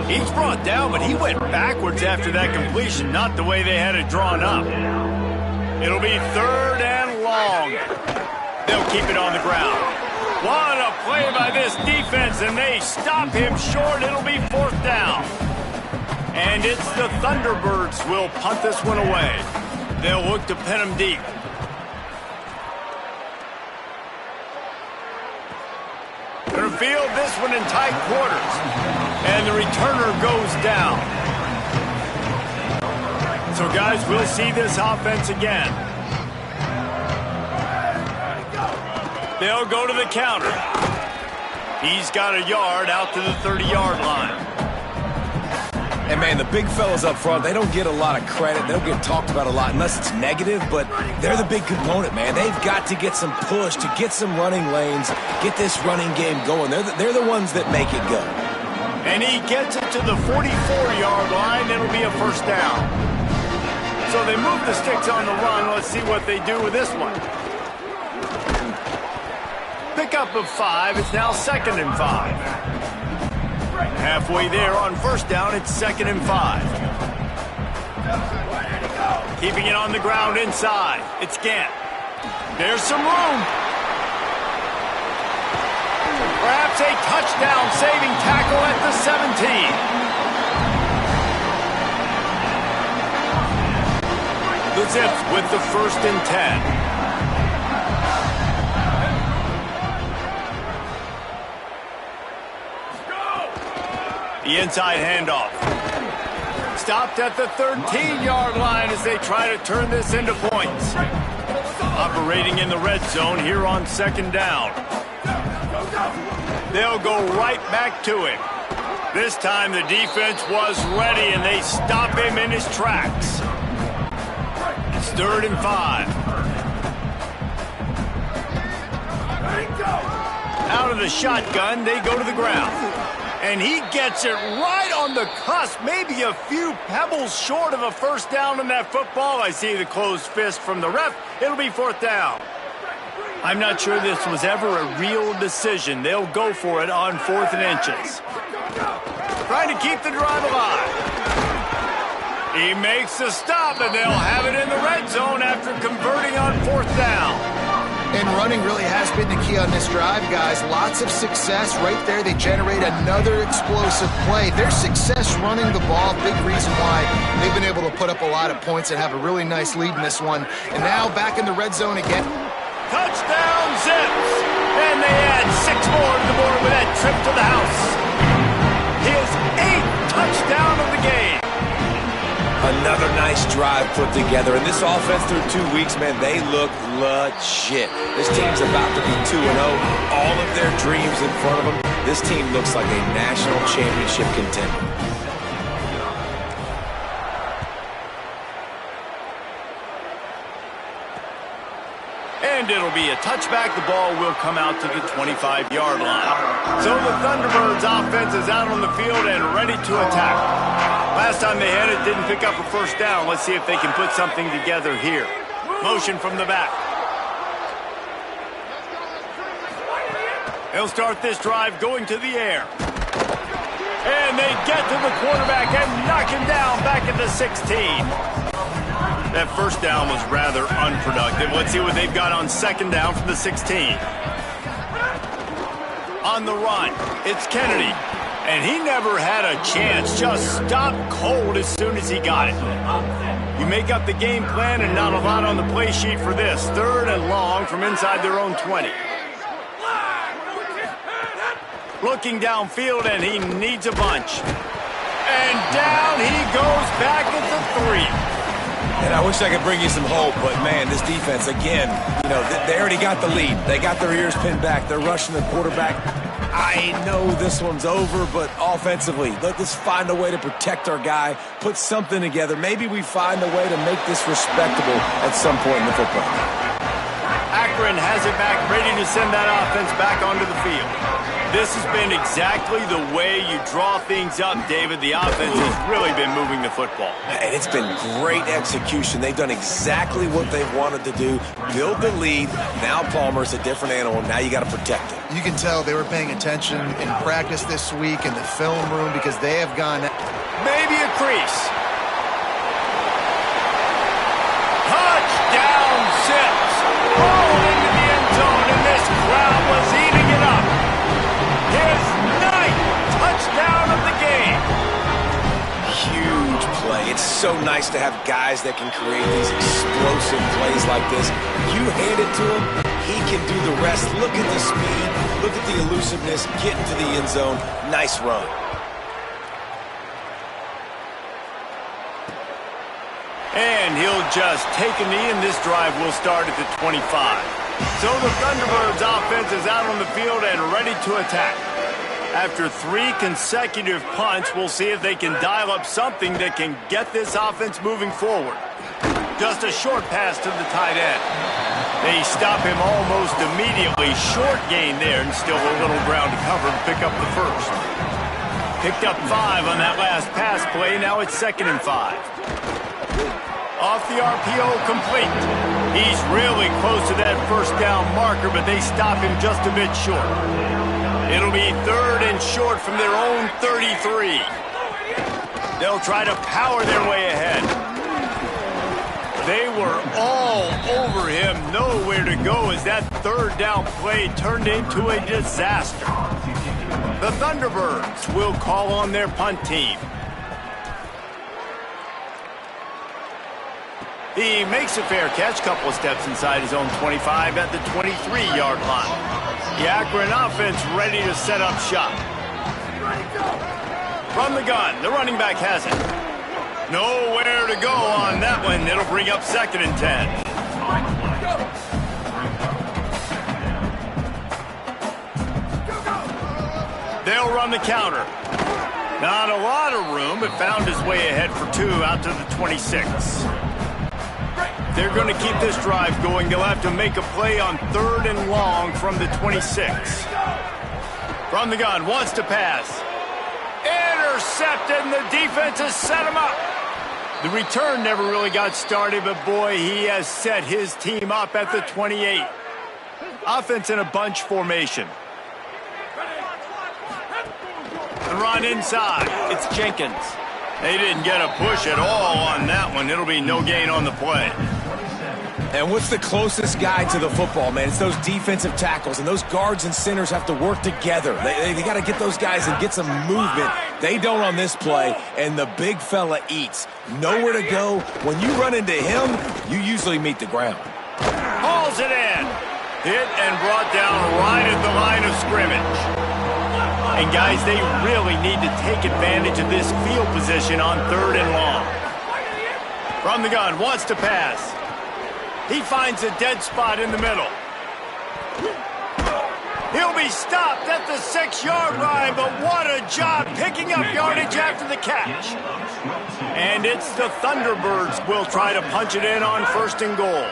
He's brought down, but he went backwards after that completion, not the way they had it drawn up. It'll be 3rd and long. They'll keep it on the ground. What a play by this defense, and they stop him short. It'll be 4th down. And it's the Thunderbirds will punt this one away. They'll look to pin him deep. They'll field this one in tight quarters. And the returner goes down. So, guys, we'll see this offense again. They'll go to the counter. He's got a yard out to the 30-yard line. And, man, the big fellas up front, they don't get a lot of credit. They don't get talked about a lot unless it's negative, but they're the big component, man. They've got to get some push, to get some running lanes, get this running game going. They're the ones that make it go. And he gets it to the 44-yard line. It'll be a first down. So they move the sticks on the run. Let's see what they do with this one. Pickup of 5. It's now 2nd and 5. Halfway there on first down, it's 2nd and 5. Keeping it on the ground inside. It's Gant. There's some room. Perhaps a touchdown-saving tackle at the 17. The Zips with the 1st and 10. The inside handoff. Stopped at the 13-yard line as they try to turn this into points. Operating in the red zone here on 2nd down. They'll go right back to him. This time the defense was ready and they stop him in his tracks. It's 3rd and 5. Out of the shotgun, they go to the ground. And he gets it right on the cusp, maybe a few pebbles short of a first down in that football. I see the closed fist from the ref. It'll be 4th down. I'm not sure this was ever a real decision. They'll go for it on 4th and inches. Trying to keep the drive alive. He makes the stop, and they'll have it in the red zone after converting on 4th down. And running really has been the key on this drive, guys. Lots of success right there. They generate another explosive play. Their success running the ball, big reason why they've been able to put up a lot of points and have a really nice lead in this one. And now back in the red zone again. Touchdown, Zips! And they add 6 more to the board with that trip to the house. His 8th touchdown of the game. Another nice drive put together. And this offense through 2 weeks, man, they look legit. This team's about to be 2-0. All of their dreams in front of them. This team looks like a national championship contender. And it'll be a touchback. The ball will come out to the 25-yard line. So the Thunderbirds offense is out on the field and ready to attack. Last time they had it, didn't pick up a first down. Let's see if they can put something together here. Motion from the back. They'll start this drive going to the air. And they get to the quarterback and knock him down back at the 16. That first down was rather unproductive. Let's see what they've got on 2nd down from the 16. On the run, it's Kennedy. And he never had a chance, just stopped cold as soon as he got it. You make up the game plan and not a lot on the play sheet for this. 3rd and long from inside their own 20. Looking downfield, and he needs a bunch. And down he goes back at the 3. And I wish I could bring you some hope, but, man, this defense, again, you know, they already got the lead. They got their ears pinned back. They're rushing the quarterback. I know this one's over, but offensively, let's find a way to protect our guy, put something together. Maybe we find a way to make this respectable at some point in the football. Akron has it back, ready to send that offense back onto the field. This has been exactly the way you draw things up, David. The offense has really been moving the football. And it's been great execution. They've done exactly what they've wanted to do, build the lead. Now Palmer's a different animal. Now you got to protect it. You can tell they were paying attention in practice this week in the film room because they have gone. Maybe a crease. Touchdown, Zips. Rolling into the end zone, and this crowd was eating it up. His 9th touchdown of the game. Huge play. It's so nice to have guys that can create these explosive plays like this. You hand it to him, he can do the rest. Look at the speed. Look at the elusiveness. Get into the end zone. Nice run. And he'll just take a knee, and this drive will start at the 25. So the Thunderbirds offense is out on the field and ready to attack. After 3 consecutive punts, we'll see if they can dial up something that can get this offense moving forward. Just a short pass to the tight end. They stop him almost immediately. Short gain there, and still a little ground to cover to pick up the first. Picked up 5 on that last pass play. Now it's 2nd and 5. Off the RPO, complete. He's really close to that first down marker, but they stop him just a bit short. It'll be 3rd and short from their own 33. They'll try to power their way ahead. They were all over him, nowhere to go as that 3rd down play turned into a disaster. The Thunderbirds will call on their punt team. He makes a fair catch, couple of steps inside his own 25 at the 23-yard line. The Akron offense ready to set up shop. From the gun, the running back has it. Nowhere to go on that one. It'll bring up 2nd and 10. They'll run the counter. Not a lot of room, but found his way ahead for 2 out to the 26. They're going to keep this drive going. They'll have to make a play on 3rd and long from the 26. From the gun, wants to pass. Intercepted, and the defense has set him up. The return never really got started, but boy, he has set his team up at the 28. Offense in a bunch formation. The run inside. It's Jenkins. They didn't get a push at all on that one. It'll be no gain on the play. And what's the closest guy to the football, man? It's those defensive tackles, and those guards and centers have to work together. They got to get those guys and get some movement. They don't on this play, and the big fella eats. Nowhere to go. When you run into him, you usually meet the ground. Hauls it in. Hit and brought down right at the line of scrimmage. And guys, they really need to take advantage of this field position on 3rd and long. From the gun, wants to pass. He finds a dead spot in the middle. He'll be stopped at the 6-yard line, but what a job picking up yardage after the catch. And it's the Thunderbirds will try to punch it in on 1st and goal.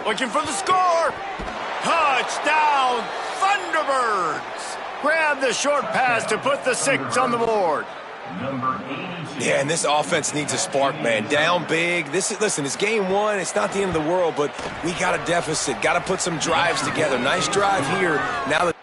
Looking for the score. Touchdown, Thunderbirds. Grab the short pass to put the 6 on the board. Yeah, and this offense needs a spark, man. Down big. Listen, it's game 1. It's not the end of the world, but we got a deficit. Got to put some drives together. Nice drive here. Now that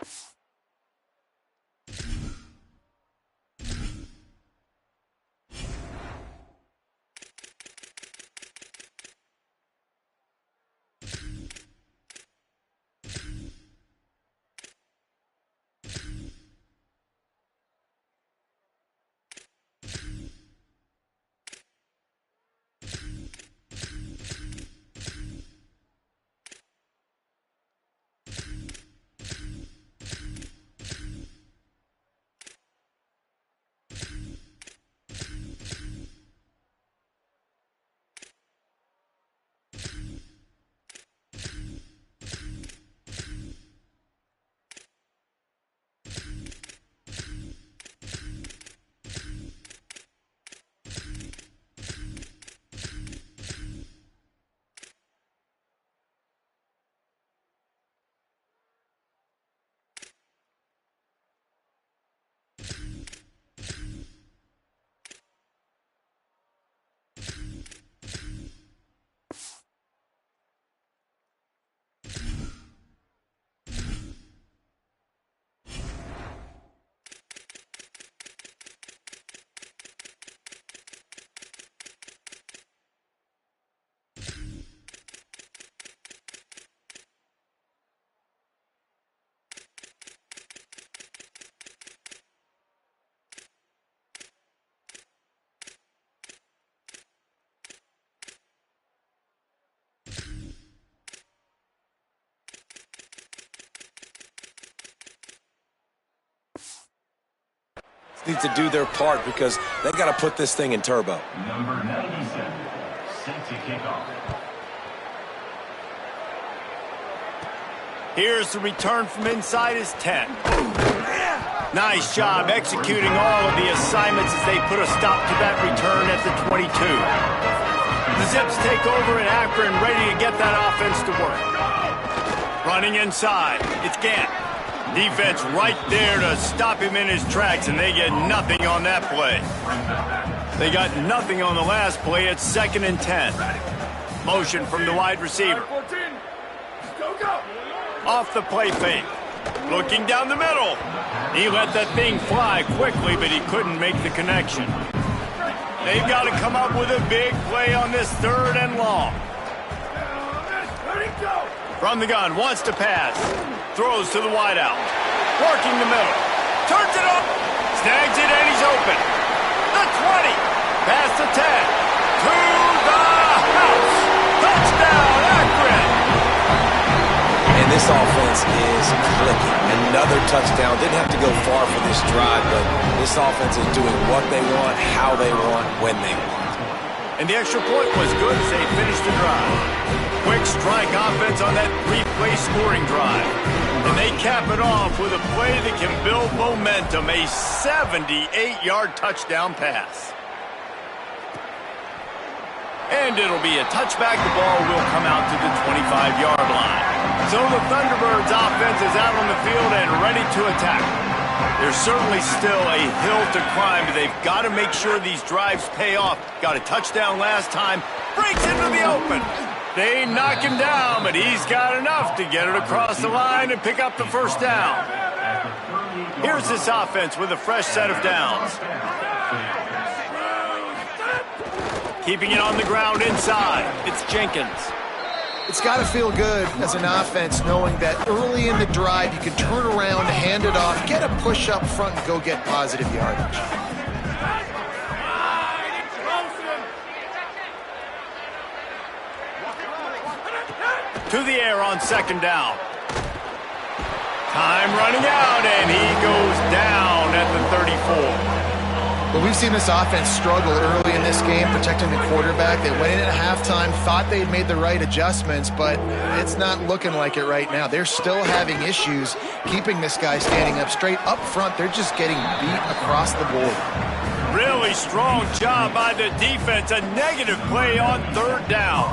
need to do their part because they got to put this thing in turbo. Number 97, set to kick off. Here's the return from inside his 10. Nice job executing all of the assignments as they put a stop to that return at the 22. The Zips take over in Akron, ready to get that offense to work. Running inside, it's Gant. Defense right there to stop him in his tracks, and they get nothing on that play. They got nothing on the last play. It's 2nd and 10. Motion from the wide receiver. Off the play fake. Looking down the middle. He let that thing fly quickly, but he couldn't make the connection. They've got to come up with a big play on this 3rd and long. From the gun, wants to pass. Throws to the wideout. Working the middle. Turns it up. Snags it, and he's open. The 20. Past the 10. To the house. Touchdown, Akron. And this offense is clicking. Another touchdown. Didn't have to go far for this drive, but this offense is doing what they want, how they want, when they want. And the extra point was good as they finished the drive. Quick strike offense on that 3-play scoring drive. And they cap it off with a play that can build momentum, a 78-yard touchdown pass. And it'll be a touchback. The ball will come out to the 25-yard line. So the Thunderbirds offense is out on the field and ready to attack. There's certainly still a hill to climb, but they've got to make sure these drives pay off. Got a touchdown last time. Breaks into the open. They knock him down, but he's got enough to get it across the line and pick up the first down. Here's this offense with a fresh set of downs. Keeping it on the ground inside. It's Jenkins. It's got to feel good as an offense knowing that early in the drive you can turn around, hand it off, get a push up front, and go get positive yardage. To the air on 2nd down. Time running out, and he goes down at the 34. But we've seen this offense struggle early in this game, protecting the quarterback. They went in at halftime, thought they'd made the right adjustments, but it's not looking like it right now. They're still having issues keeping this guy standing up straight. Up front, they're just getting beat across the board. Really strong job by the defense. A negative play on 3rd down.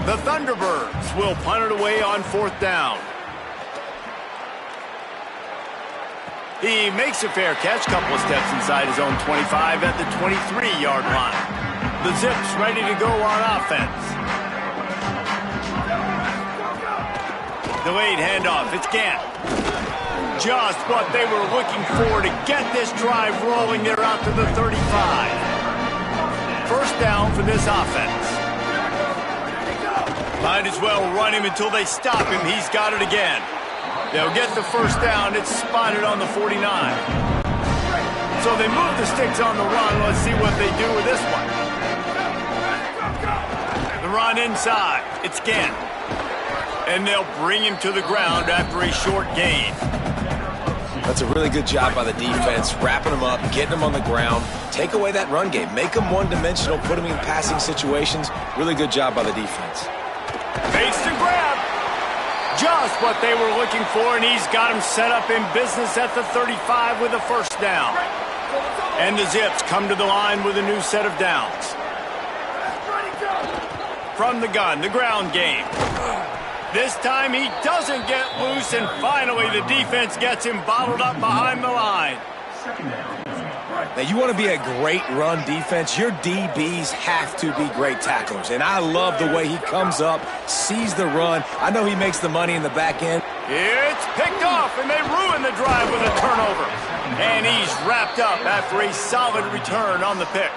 The Thunderbirds will punt it away on 4th down. He makes a fair catch, couple of steps inside his own 25 at the 23-yard line. The Zips ready to go on offense. Delayed handoff, it's Gant. Just what they were looking for to get this drive rolling. They're out to the 35. First down for this offense. Might as well run him until they stop him. He's got it again. They'll get the first down. It's spotted on the 49. So they move the sticks on the run. Let's see what they do with this one. The run inside. It's Gant. And they'll bring him to the ground after a short gain. That's a really good job by the defense, wrapping them up, getting them on the ground. Take away that run game. Make them one-dimensional, put them in passing situations. Really good job by the defense. Fakes the grab. Just what they were looking for, and he's got him set up in business at the 35 with a first down. And the Zips come to the line with a new set of downs. From the gun, the ground game. This time he doesn't get loose, and finally the defense gets him bottled up behind the line. Now, you want to be a great run defense, your DBs have to be great tacklers. And I love the way he comes up, sees the run. I know he makes the money in the back end. It's picked off, and they ruin the drive with a turnover. And he's wrapped up after a solid return on the pick.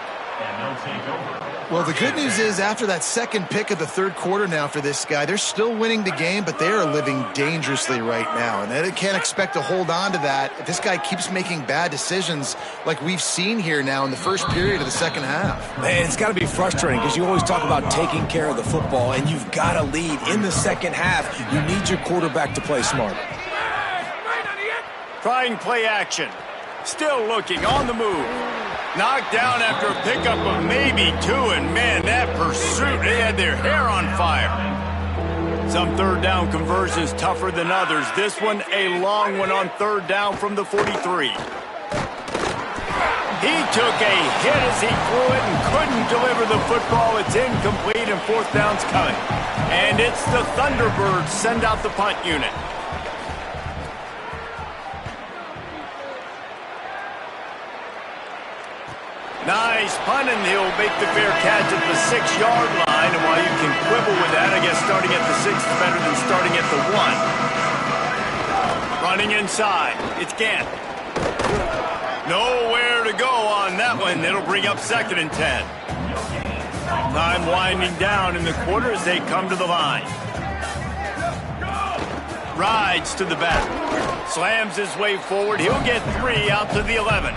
Well, the good news is after that second pick of the 3rd quarter now for this guy, they're still winning the game, but they are living dangerously right now. And they can't expect to hold on to that if this guy keeps making bad decisions like we've seen here now in the first period of the second half. Man, it's got to be frustrating because you always talk about taking care of the football, and you've got to lead in the second half. You need your quarterback to play smart. Trying play action. Still looking on the move. Knocked down after a pickup of maybe 2, and man, that pursuit, they had their hair on fire. So Some third down conversions tougher than others. This one a long one on third down from the 43. He took a hit as he threw it and couldn't deliver the football. It's incomplete and fourth down's coming. And it's the Thunderbirds send out the punt unit. Nice punt, and he'll make the fair catch at the 6-yard line. And while you can quibble with that, I guess starting at the 6 is better than starting at the 1. Running inside. It's Gant. Nowhere to go on that one. It'll bring up 2nd and 10. Time winding down in the quarter as they come to the line. Rides to the back. Slams his way forward. He'll get 3 out to the 11.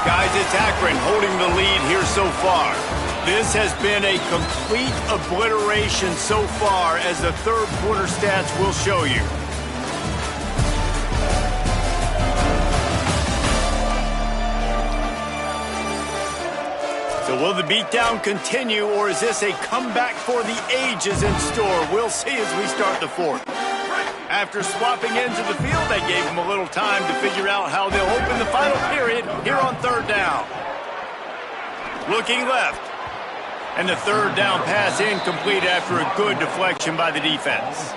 Guys, it's Akron holding the lead here so far. This has been a complete obliteration so far, as the third quarter stats will show you. So will the beatdown continue, or is this a comeback for the ages in store? We'll see as we start the fourth. After swapping into the field, they gave him a little time to figure out how they'll open the final period here on third down. Looking left. And the third down pass incomplete after a good deflection by the defense.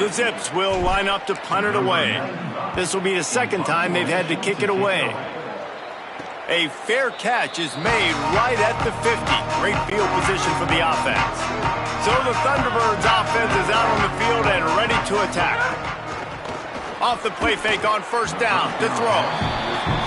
The Zips will line up to punt it away. This will be the second time they've had to kick it away. A fair catch is made right at the 50. Great field position for the offense. So the Thunderbirds offense is out on the field and ready to attack. Off the play fake on first down to throw.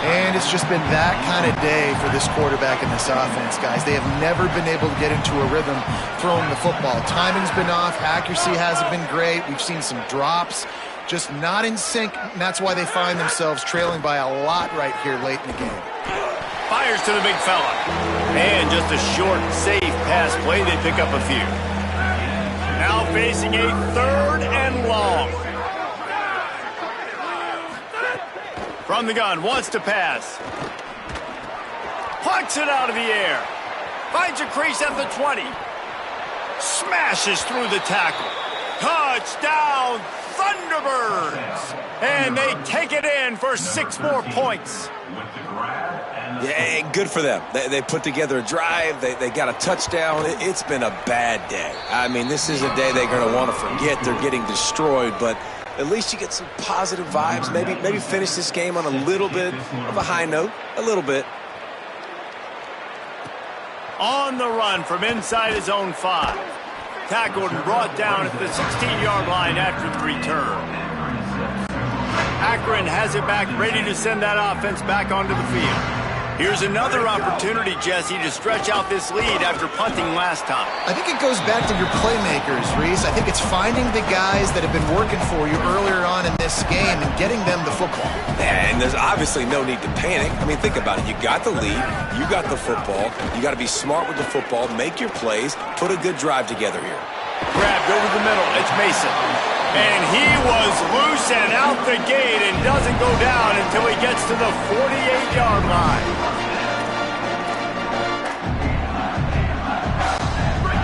And it's just been that kind of day for this quarterback and this offense, guys. They have never been able to get into a rhythm throwing the football. Timing's been off. Accuracy hasn't been great. We've seen some drops. Just not in sync, and that's why they find themselves trailing by a lot right here late in the game. Fires to the big fella. And just a short, safe pass play. They pick up a few. Now facing a third and long. From the gun, wants to pass. Plucks it out of the air. Finds a crease at the 20. Smashes through the tackle. Touchdown, Thunderbirds! And they take it in for 6 more points. Yeah, good for them. They put together a drive. They got a touchdown. It's been a bad day. I mean, this is a day they're going to want to forget. They're getting destroyed, but at least you get some positive vibes. Maybe finish this game on a little bit of a high note. A little bit. On the run from inside his own 5. Tackled and brought down at the 16-yard line after the return. Akron has it back, ready to send that offense back onto the field. Here's another opportunity, Jesse, to stretch out this lead after punting last time. I think it goes back to your playmakers, Reese. I think it's finding the guys that have been working for you earlier on in this game and getting them the football. And there's obviously no need to panic. I mean, think about it. You got the lead. You got the football. You got to be smart with the football. Make your plays. Put a good drive together here. Grabbed over the middle. It's Mason. And he was loose and out the gate and doesn't go down until he gets to the 48-yard line.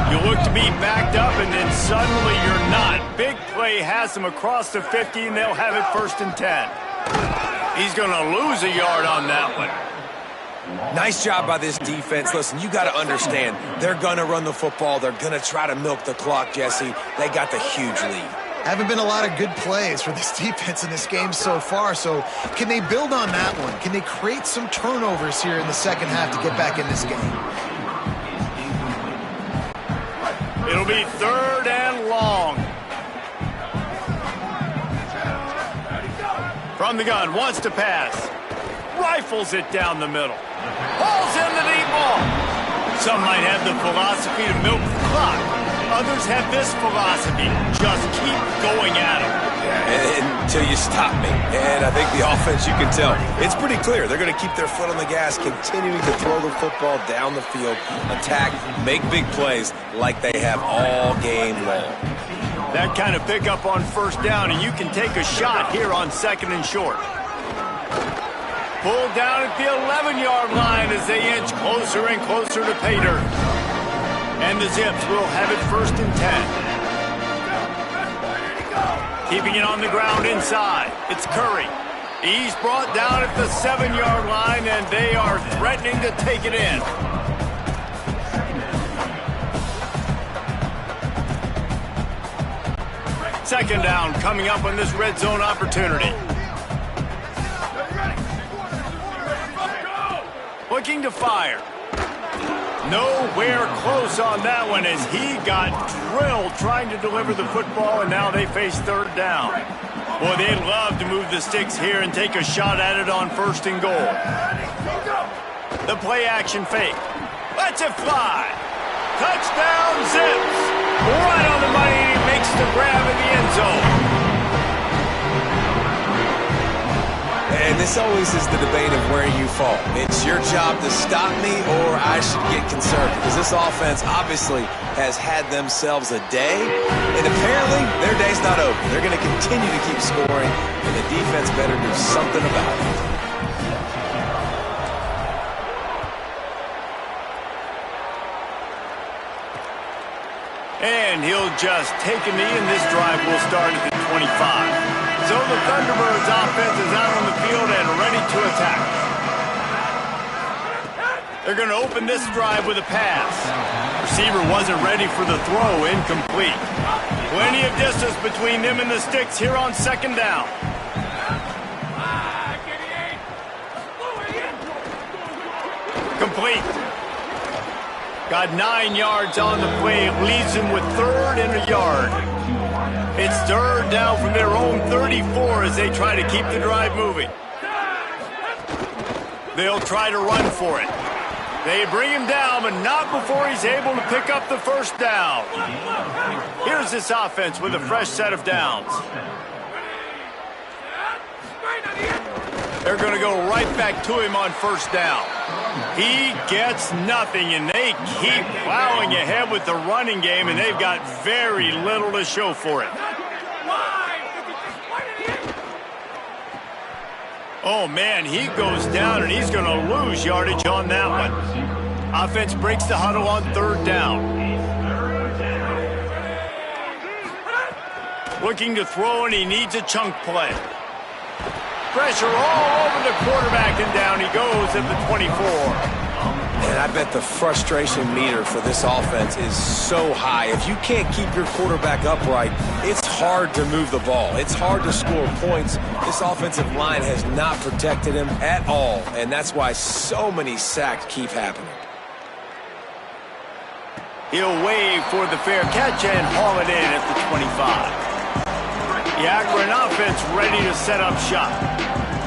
You look to be backed up, and then suddenly you're not. Big play has him across the 50, and they'll have it 1st and 10. He's going to lose a yard on that one. Nice job by this defense. Listen, you got to understand, they're going to run the football. They're going to try to milk the clock, Jesse. They got the huge lead. Haven't been a lot of good plays for this defense in this game so far, so can they build on that one? Can they create some turnovers here in the second half to get back in this game? It'll be 3rd and long. From the gun, wants to pass. Rifles it down the middle. Hauls in the deep ball. Some might have the philosophy to milk the clock. Others have this philosophy. Just keep going at it. Until you stop me. And I think the offense, you can tell, it's pretty clear. They're going to keep their foot on the gas, continuing to throw the football down the field, attack, make big plays like they have all game long. That kind of pickup on 1st down, and you can take a shot here on 2nd and short. Pulled down at the 11-yard line as they inch closer and closer to pay dirt. And the Zips will have it 1st and 10. Keeping it on the ground inside. It's Curry. He's brought down at the 7-yard line, and they are threatening to take it in. Second down coming up on this red zone opportunity. Looking to fire. Nowhere close on that one as he got drilled trying to deliver the football, and now they face 3rd down. Boy, they'd love to move the sticks here and take a shot at it on 1st and goal. The play action fake. Lets it fly. Touchdown Zips. Right on the money, and he makes the grab in the end zone. And this always is the debate of where you fall. It's your job to stop me, or I should get concerned, because this offense obviously has had themselves a day, and apparently their day's not over. They're going to continue to keep scoring, and the defense better do something about it. And he'll just take a knee, and this drive will start at the 25. So the Thunderbirds offense is out on the field and ready to attack. They're going to open this drive with a pass. Receiver wasn't ready for the throw, incomplete. Plenty of distance between them and the sticks here on 2nd down. Complete. Got 9 yards on the play. Leaves him with 3rd and a yard. It's 3rd down from their own 34 as they try to keep the drive moving. They'll try to run for it. They bring him down, but not before he's able to pick up the 1st down. Here's this offense with a fresh set of downs. They're going to go right back to him on 1st down. He gets nothing, and they keep plowing ahead with the running game, and they've got very little to show for it. Oh, man, he goes down, and he's going to lose yardage on that one. Offense breaks the huddle on 3rd down. Looking to throw, and he needs a chunk play. Pressure all over the quarterback, and down he goes at the 24. And I bet the frustration meter for this offense is so high. If you can't keep your quarterback upright, it's hard to move the ball. It's hard to score points. This offensive line has not protected him at all, and that's why so many sacks keep happening. He'll wave for the fair catch and haul it in at the 25. The Akron offense ready to set up shop.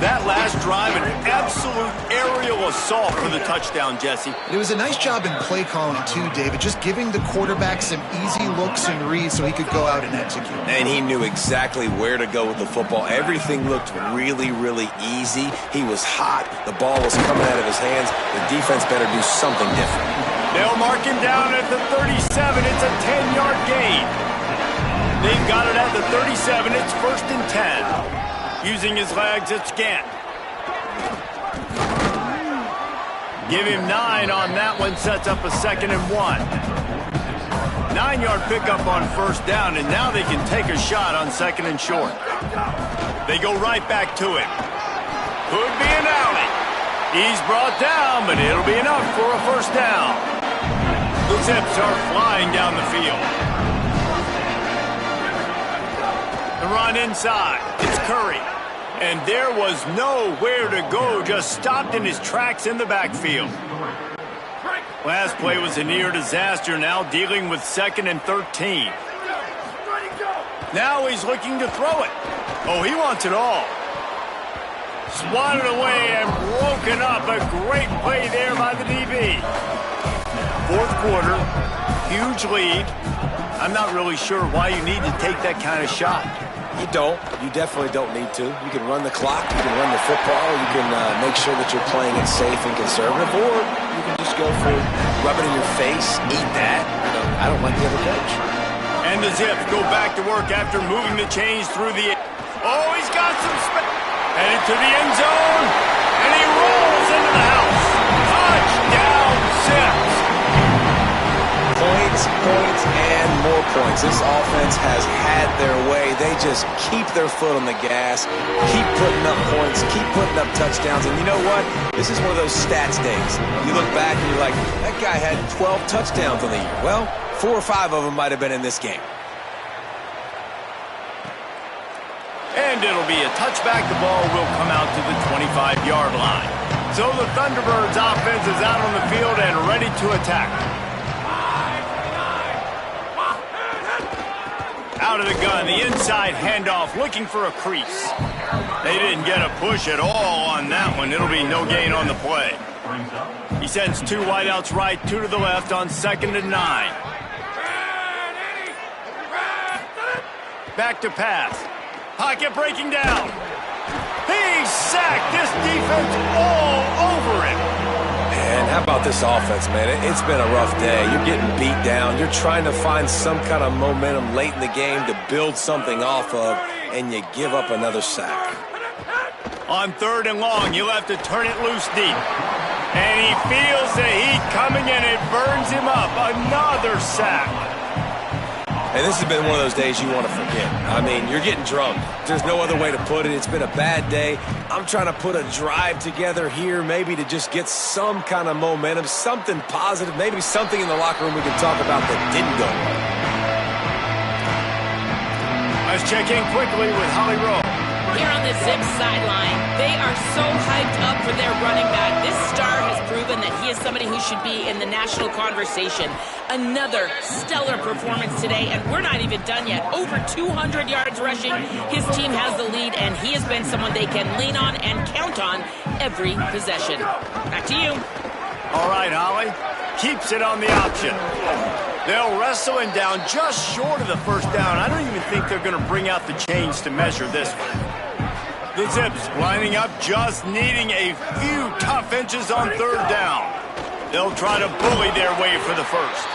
That last drive, an absolute aerial assault for the touchdown, Jesse. It was a nice job in play calling, too, David, just giving the quarterback some easy looks and reads so he could go out and execute. And he knew exactly where to go with the football. Everything looked really, really easy. He was hot. The ball was coming out of his hands. The defense better do something different. They'll mark him down at the 37. It's a 10-yard gain. They've got it at the 37. It's 1st and 10. Using his legs, it's Gant. Give him 9 on that one. Sets up a 2nd and 1. 9-yard pickup on 1st down, and now they can take a shot on 2nd and short. They go right back to him. Could be an alley. He's brought down, but it'll be enough for a 1st down. The Zips are flying down the field. The run inside. It's Curry. And there was nowhere to go. Just stopped in his tracks in the backfield. Last play was a near disaster. Now dealing with 2nd and 13. Now he's looking to throw it. Oh, he wants it all. Swatted away and broken up. A great play there by the DB. 4th quarter. Huge lead. I'm not really sure why you need to take that kind of shot. You don't. You definitely don't need to. You can run the clock. You can run the football. You can make sure that you're playing it safe and conservative. Or you can just go for rub it in your face, eat that. You know, I don't like the other coach. And the Zips go back to work after moving the chains through the... Oh, he's got some space. Headed to the end zone. And he points and more points. This offense has had their way. They just keep their foot on the gas, keep putting up points, keep putting up touchdowns. And you know what? This is one of those stats days. You look back and you're like, that guy had 12 touchdowns on the year. Well, 4 or 5 of them might have been in this game. And it'll be a touchback. The ball will come out to the 25-yard line. So the Thunderbirds offense is out on the field and ready to attack. Out of the gun, the inside handoff, looking for a crease. They didn't get a push at all on that one. It'll be no gain on the play. He sends 2 wideouts right, 2 to the left on 2nd and 9. Back to pass. Pocket breaking down. He's sacked. This defense all over him. And how about this offense, man? It's been a rough day. You're getting beat down. You're trying to find some kind of momentum late in the game to build something off of, and you give up another sack. On 3rd and long, you'll have to turn it loose deep. And he feels the heat coming, and it burns him up. Another sack. And this has been one of those days you want to forget. I mean, you're getting drunk. There's no other way to put it. It's been a bad day. I'm trying to put a drive together here, maybe to just get some kind of momentum, something positive, maybe something in the locker room we can talk about that didn't go well. Let's check in quickly with Holly Rowe. Here on the Zip sideline, they are so hyped up for their running back. This star has proven that he is somebody who should be in the national conversation. Another stellar performance today, and we're not even done yet. Over 200 yards rushing. His team has the lead, and he has been someone they can lean on and count on every possession. Back to you. All right, Holly. Keeps it on the option. They'll wrestle him down just short of the first down. I don't even think they're going to bring out the chains to measure this one. The Zips lining up, just needing a few tough inches on 3rd down. They'll try to bully their way for the first.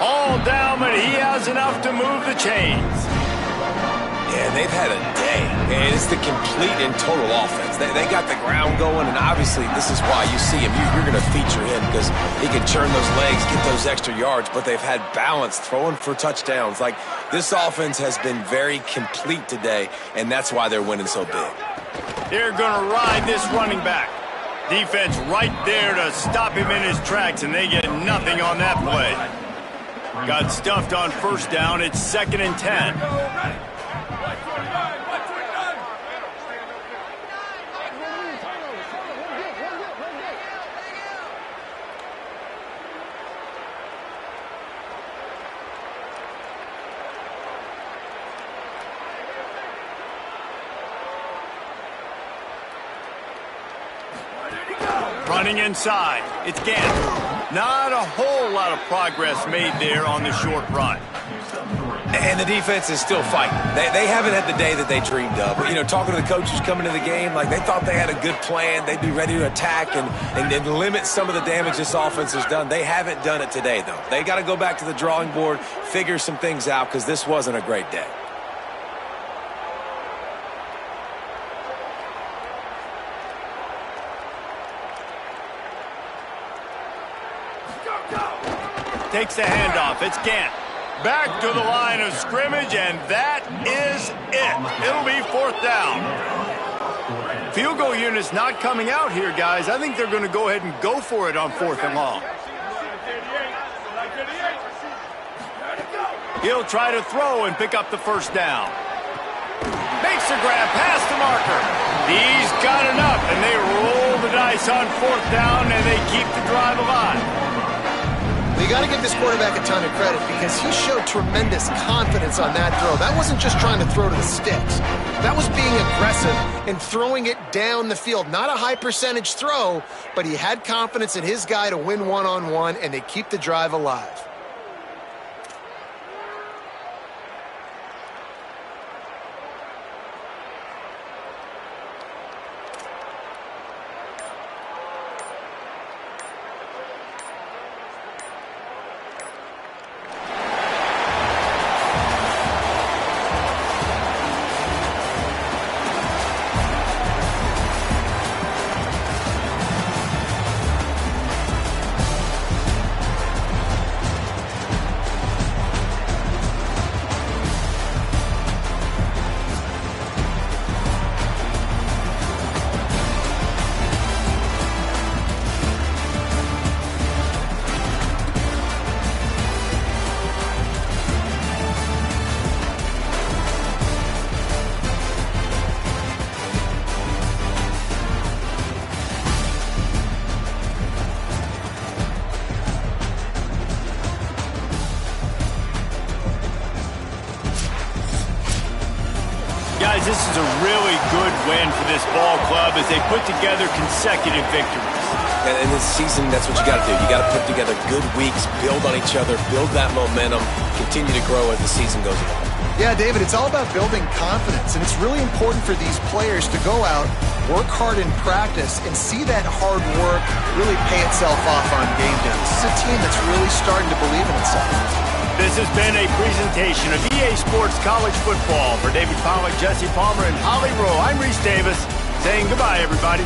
All down, but he has enough to move the chains. Yeah, they've had a day, and it's the complete and total offense. They got the ground going, and obviously this is why you see him. You're going to feature him because he can churn those legs, get those extra yards, but they've had balance, throwing for touchdowns. Like, this offense has been very complete today, and that's why they're winning so big. They're going to ride this running back. Defense right there to stop him in his tracks, and they get nothing on that play. Got stuffed on 1st down. It's 2nd and 10. Running inside, it's Gant. Not a whole lot of progress made there on the short run. And the defense is still fighting. They haven't had the day that they dreamed of. But, you know, talking to the coaches coming to the game, like, they thought they had a good plan. They'd be ready to attack and limit some of the damage this offense has done. They haven't done it today, though. They got to go back to the drawing board, figure some things out, because this wasn't a great day. Takes the handoff. It's Gant. Back to the line of scrimmage, and that is it. It'll be 4th down. Field goal unit's not coming out here, guys. I think they're going to go ahead and go for it on 4th and long. He'll try to throw and pick up the 1st down. Makes a grab past the marker. He's got enough, and they roll the dice on 4th down, and they keep the drive alive. You got to give this quarterback a ton of credit because he showed tremendous confidence on that throw. That wasn't just trying to throw to the sticks. That was being aggressive and throwing it down the field. Not a high percentage throw, but he had confidence in his guy to win one-on-one, and they keep the drive alive. this is a really good win for this ball club as they put together consecutive victories. And in this season, that's what you got to do. You got to put together good weeks, build on each other, build that momentum, continue to grow as the season goes along. Yeah, David, it's all about building confidence, and it's really important for these players to go out, work hard in practice, and see that hard work really pay itself off on game day. This is a team that's really starting to believe in itself. This has been a presentation of EA Sports College Football. For David Pollack, Jesse Palmer, and Holly Rowe, I'm Reese Davis, saying goodbye, everybody.